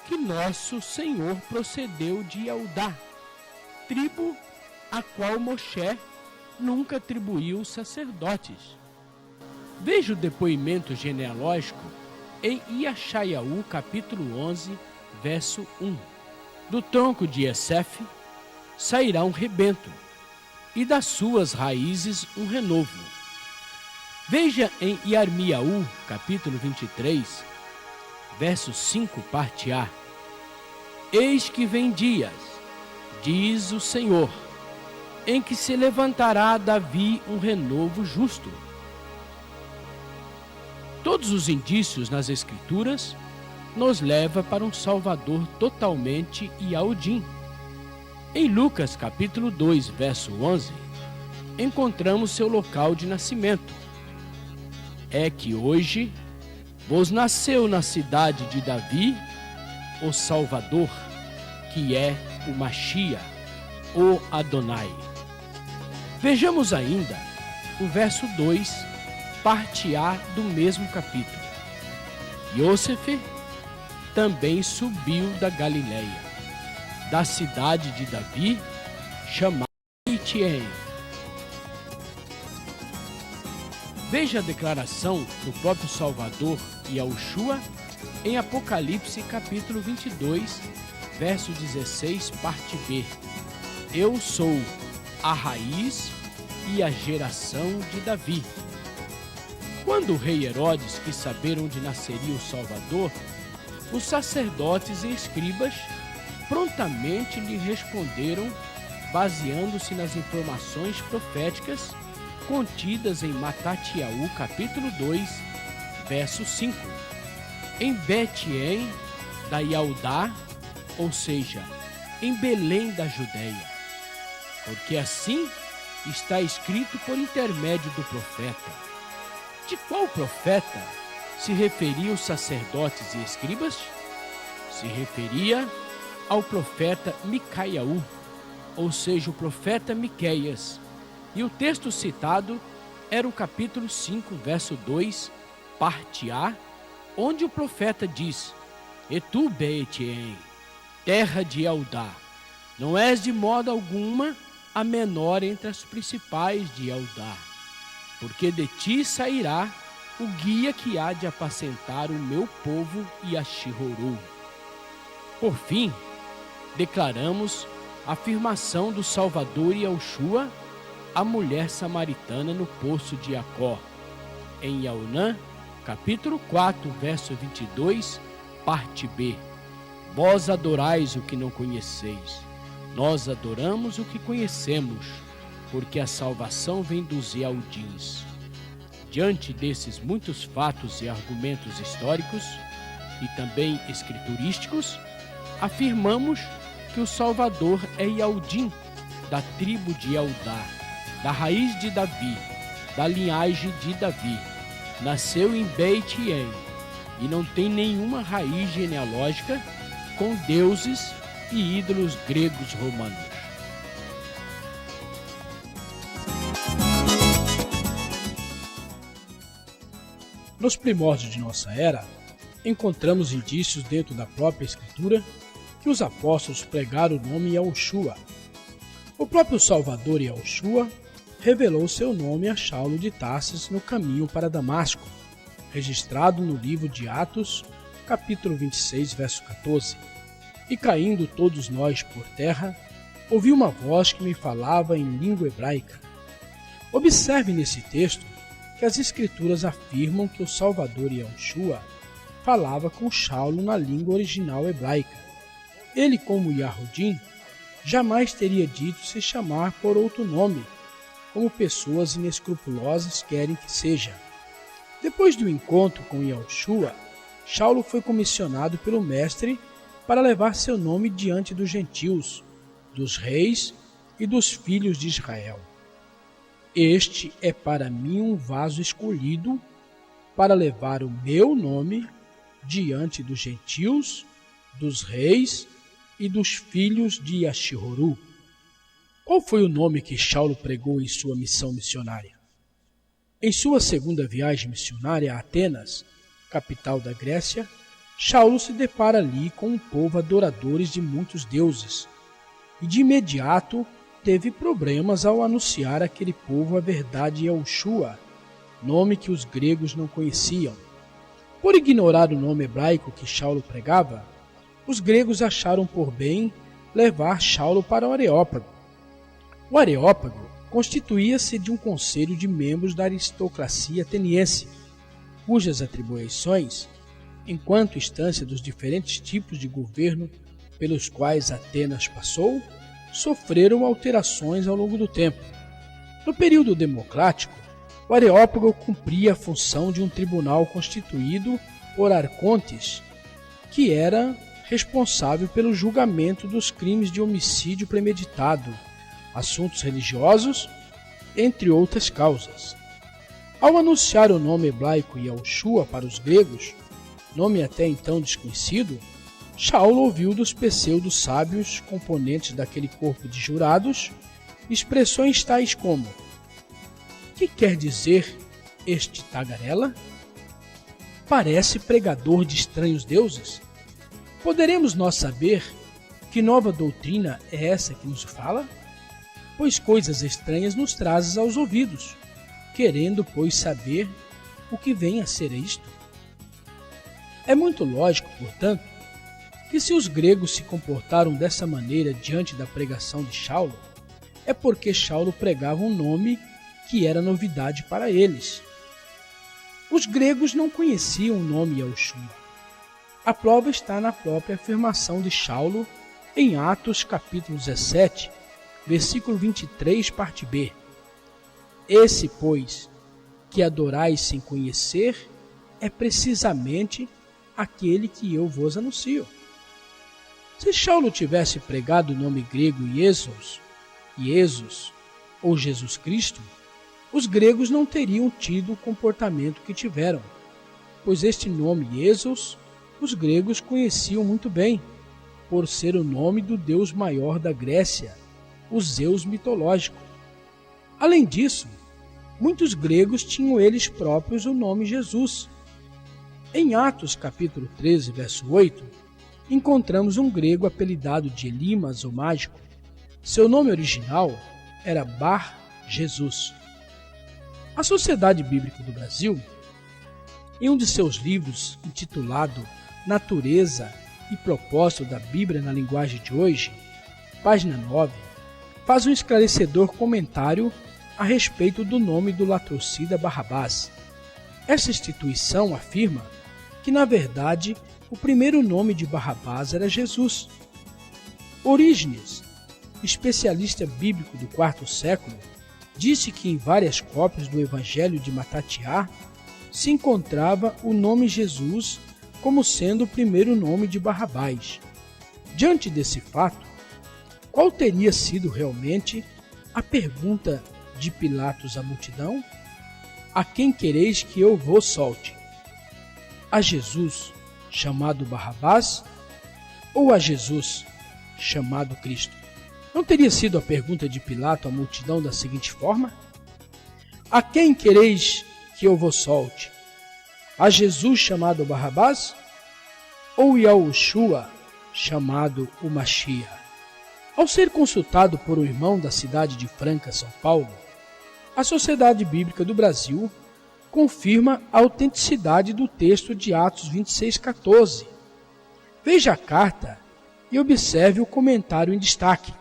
que nosso Senhor procedeu de Eudá, tribo a qual Moshe nunca atribuiu sacerdotes. Veja o depoimento genealógico em Yeshayahu, capítulo 11, verso 1. Do tronco de Yessef sairá um rebento, e das suas raízes um renovo. Veja em Yarmiaú, capítulo 23, verso 5, parte A. Eis que vem dias, diz o Senhor, em que se levantará a Davi um renovo justo. Todos os indícios nas Escrituras nos levam para um Salvador totalmente Yahudim. Em Lucas capítulo 2, verso 11, encontramos seu local de nascimento. é que hoje vos nasceu na cidade de Davi o Salvador, que é o Machia, o Adonai. Vejamos ainda o verso 2, parte A do mesmo capítulo. Iosef também subiu da Galileia, da cidade de Davi, chamada Etienne. Veja a declaração do próprio Salvador Yahushua em Apocalipse capítulo 22, verso 16, parte B. Eu sou a raiz e a geração de Davi. Quando o rei Herodes quis saber onde nasceria o Salvador, os sacerdotes e escribas prontamente lhe responderam, baseando-se nas informações proféticas contidas em Matatiaú, capítulo 2, verso 5. Em Betien da Yaudá, ou seja, em Belém da Judéia, porque assim está escrito por intermédio do profeta. De qual profeta se referiam os sacerdotes e escribas? Se referia ao profeta Micaiaú, ou seja, o profeta Miqueias. E o texto citado era o capítulo 5, verso 2, parte A, onde o profeta diz: E tu, Betien, terra de Eldá, não és de modo alguma a menor entre as principais de Eldá, porque de ti sairá o guia que há de apacentar o meu povo e a Shihorô. Por fim, declaramos a afirmação do Salvador Yahushua, a mulher samaritana no poço de Jacó, em Yaunã, capítulo 4, verso 22, parte B. Vós adorais o que não conheceis, nós adoramos o que conhecemos, porque a salvação vem dos Ealdins. Diante desses muitos fatos e argumentos históricos e também escriturísticos, afirmamos que o Salvador é Ealdim, da tribo de Eldá, da raiz de Davi, da linhagem de Davi. Nasceu em Betien e não tem nenhuma raiz genealógica com deuses e ídolos gregos romanos. Nos primórdios de nossa era, encontramos indícios dentro da própria Escritura que os apóstolos pregaram o nome Yahushua. O próprio Salvador Yahushua revelou seu nome a Saulo de Tarsis no caminho para Damasco, registrado no livro de Atos, capítulo 26, verso 14. E caindo todos nós por terra, ouvi uma voz que me falava em língua hebraica. Observe nesse texto que as Escrituras afirmam que o Salvador Yahushua falava com Saulo na língua original hebraica. Ele, como Yahudim, jamais teria dito se chamar por outro nome, como pessoas inescrupulosas querem que seja. Depois do encontro com Yahushua, Saulo foi comissionado pelo Mestre para levar seu nome diante dos gentios, dos reis e dos filhos de Israel. Este é para mim um vaso escolhido para levar o meu nome diante dos gentios, dos reis e dos filhos de Yashihorô. Qual foi o nome que Saulo pregou em sua missão missionária? Em sua segunda viagem missionária a Atenas, capital da Grécia, Saulo se depara ali com um povo adoradores de muitos deuses e de imediato teve problemas ao anunciar àquele povo a verdade Yahushua, nome que os gregos não conheciam. Por ignorar o nome hebraico que Saulo pregava, os gregos acharam por bem levar Saulo para o Areópago. O Areópago constituía-se de um conselho de membros da aristocracia ateniense, cujas atribuições, enquanto instância dos diferentes tipos de governo pelos quais Atenas passou, sofreram alterações ao longo do tempo. No período democrático, o Areópago cumpria a função de um tribunal constituído por arcontes, que era responsável pelo julgamento dos crimes de homicídio premeditado, assuntos religiosos, entre outras causas. Ao anunciar o nome hebraico Yahushua para os gregos, nome até então desconhecido, Shaul ouviu dos pseudo-sábios componentes daquele corpo de jurados expressões tais como: que quer dizer este tagarela? Parece pregador de estranhos deuses. Poderemos nós saber que nova doutrina é essa que nos fala? Pois coisas estranhas nos trazes aos ouvidos, querendo, pois, saber o que vem a ser isto. É muito lógico, portanto, que se os gregos se comportaram dessa maneira diante da pregação de Shaul, é porque Shaul pregava um nome que era novidade para eles. Os gregos não conheciam o nome Yahushua. A prova está na própria afirmação de Shaul em Atos capítulo 17, versículo 23, parte B. Esse, pois, que adorais sem conhecer, é precisamente aquele que eu vos anuncio. Se Shaul tivesse pregado o nome grego Jesus ou Jesus Cristo, os gregos não teriam tido o comportamento que tiveram, pois este nome Jesus os gregos conheciam muito bem, por ser o nome do deus maior da Grécia, o Zeus mitológico. Além disso, muitos gregos tinham eles próprios o nome Jesus. Em Atos capítulo 13, verso 8, encontramos um grego apelidado de Elimas, o mágico. Seu nome original era Bar Jesus. A Sociedade Bíblica do Brasil, em um de seus livros intitulado Natureza e Propósito da Bíblia na Linguagem de Hoje, página 9, faz um esclarecedor comentário a respeito do nome do latrocida Barrabás. Essa instituição afirma que, na verdade, o primeiro nome de Barrabás era Jesus. Orígenes, especialista bíblico do IV século, disse que em várias cópias do Evangelho de Matatiá se encontrava o nome Jesus como sendo o primeiro nome de Barrabás. Diante desse fato, qual teria sido realmente a pergunta de Pilatos à multidão? A quem quereis que eu vos solte? A Jesus, chamado Barrabás, ou a Jesus, chamado Cristo? Não teria sido a pergunta de Pilato à multidão da seguinte forma: a quem quereis que eu vos solte? A Jesus, chamado Barrabás, ou Yahushua, chamado o Mashiach? Ao ser consultado por um irmão da cidade de Franca, São Paulo, a Sociedade Bíblica do Brasil confirma a autenticidade do texto de Atos 26,14. Veja a carta e observe o comentário em destaque.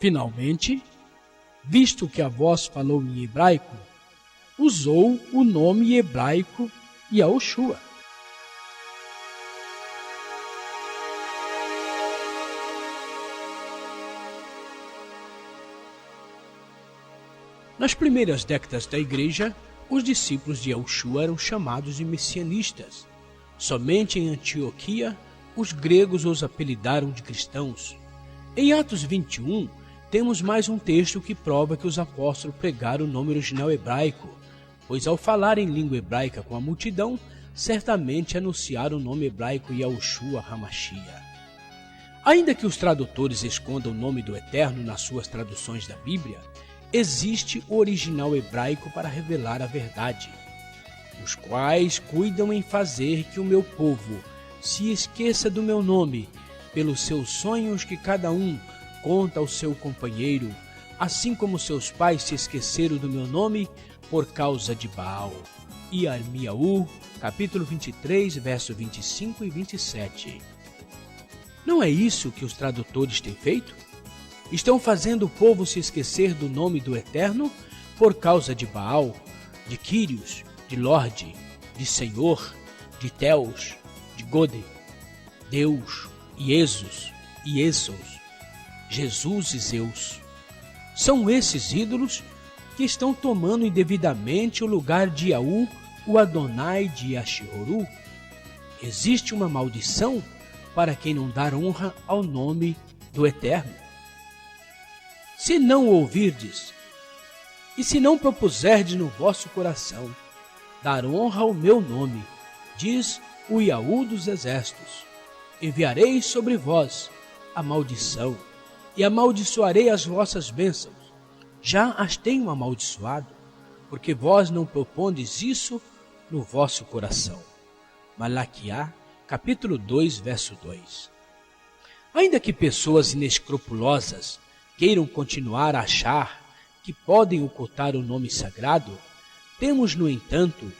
Finalmente, visto que a voz falou em hebraico, usou o nome hebraico Yahushua. Nas primeiras décadas da Igreja, os discípulos de Yahushua eram chamados de messianistas. Somente em Antioquia, os gregos os apelidaram de cristãos. Em Atos 21, temos mais um texto que prova que os apóstolos pregaram o nome original hebraico, pois ao falar em língua hebraica com a multidão, certamente anunciaram o nome hebraico Yahushua HaMashiach. Ainda que os tradutores escondam o nome do Eterno nas suas traduções da Bíblia, existe o original hebraico para revelar a verdade, os quais cuidam em fazer que o meu povo se esqueça do meu nome, pelos seus sonhos que cada um conta ao seu companheiro, assim como seus pais se esqueceram do meu nome por causa de Baal. Irmiaú, capítulo 23, verso 25 e 27. Não é isso que os tradutores têm feito? Estão fazendo o povo se esquecer do nome do Eterno por causa de Baal, de Quírios, de Lorde, de Senhor, de Teus, de Gode, Deus, Iesus, Jesus e Zeus. São esses ídolos que estão tomando indevidamente o lugar de Yahu, o Adonai de Yashihoru. Existe uma maldição para quem não dar honra ao nome do Eterno. Se não ouvirdes, E se não propuserdes no vosso coração dar honra ao meu nome, diz o Iaú dos exércitos, enviarei sobre vós a maldição, e amaldiçoarei as vossas bênçãos. Já as tenho amaldiçoado, porque vós não propondes isso no vosso coração. Malaquiá, capítulo 2, verso 2. Ainda que pessoas inescrupulosas queiram continuar a achar que podem ocultar o nome sagrado, temos, no entanto,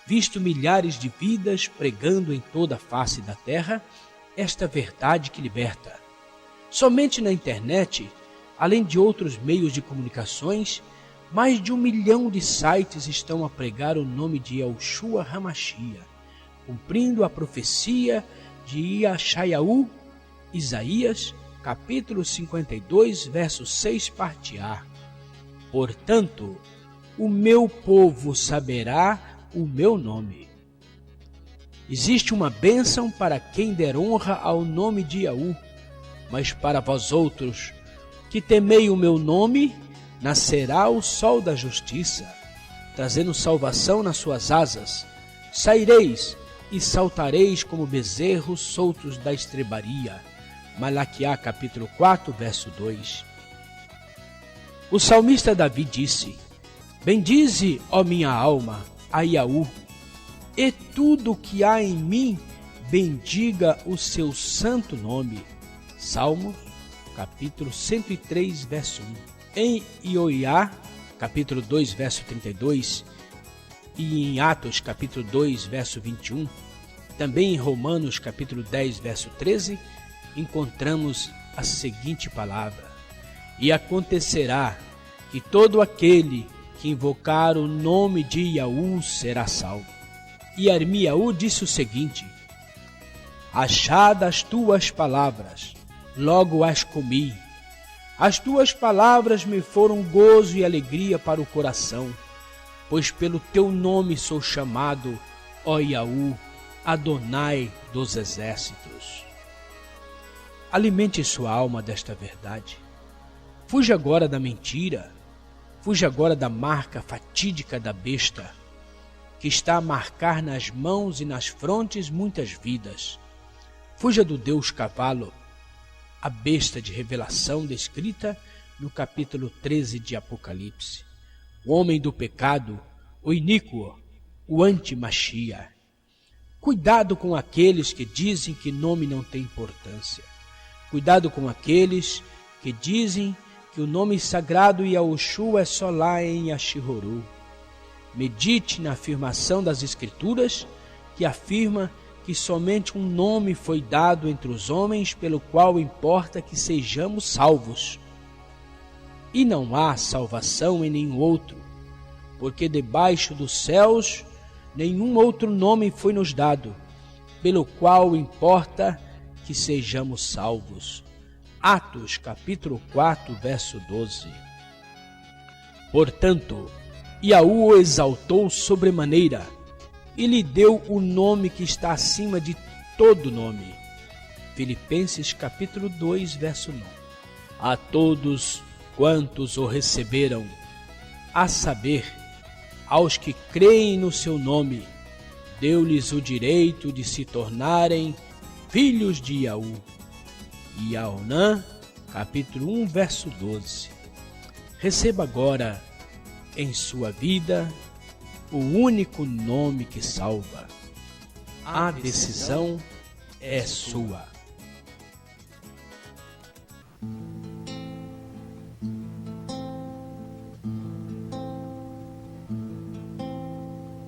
visto milhares de vidas pregando em toda a face da terra esta verdade que liberta. Somente na internet, além de outros meios de comunicações, mais de 1 milhão de sites estão a pregar o nome de Yahushua HaMashiach, cumprindo a profecia de Yashayahu, Isaías, capítulo 52, verso 6, parte A. Portanto, o meu povo saberá o meu nome. Existe uma bênção para quem der honra ao nome de Yahu, mas para vós outros, que temei o meu nome, nascerá o sol da justiça, trazendo salvação nas suas asas. Saireis e saltareis como bezerros soltos da estrebaria. Malaquiá, capítulo 4, verso 2. O salmista Davi disse: bendize, ó minha alma, a Yahu, e tudo o que há em mim, bendiga o seu santo nome. Salmos, capítulo 103, verso 1. Em Ioiá, capítulo 2, verso 32, e em Atos, capítulo 2, verso 21, também em Romanos, capítulo 10, verso 13, encontramos a seguinte palavra: e acontecerá que todo aquele que invocar o nome de Yahu será salvo. E Armiaú disse o seguinte: achadas as tuas palavras, logo as comi. As tuas palavras me foram gozo e alegria para o coração, pois pelo teu nome sou chamado, ó Yahu, Adonai dos exércitos. Alimente sua alma desta verdade. Fuja agora da mentira. Fuja agora da marca fatídica da besta, que está a marcar nas mãos e nas frontes muitas vidas. Fuja do Deus cavalo, a besta de revelação descrita no capítulo 13 de Apocalipse. O homem do pecado, o iníquo, o anti-Mashiach. Cuidado com aqueles que dizem que nome não tem importância. Cuidado com aqueles que dizem que o nome sagrado Yahushua é só lá em Yashihoru. Medite na afirmação das Escrituras, que afirma que somente um nome foi dado entre os homens pelo qual importa que sejamos salvos. E não há salvação em nenhum outro, porque debaixo dos céus nenhum outro nome foi nos dado, pelo qual importa que sejamos salvos. Atos, capítulo 4, verso 12. Portanto, Yahu o exaltou sobremaneira e lhe deu o nome que está acima de todo nome. Filipenses, capítulo 2, verso 9. A todos quantos o receberam, a saber, aos que creem no seu nome, deu-lhes o direito de se tornarem filhos de Yahu. Yaonã, capítulo 1, verso 12. Receba agora em sua vida o único nome que salva. A decisão é sua.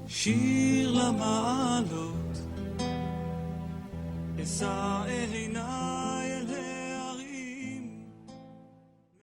שיר למעלות, אשא עיניי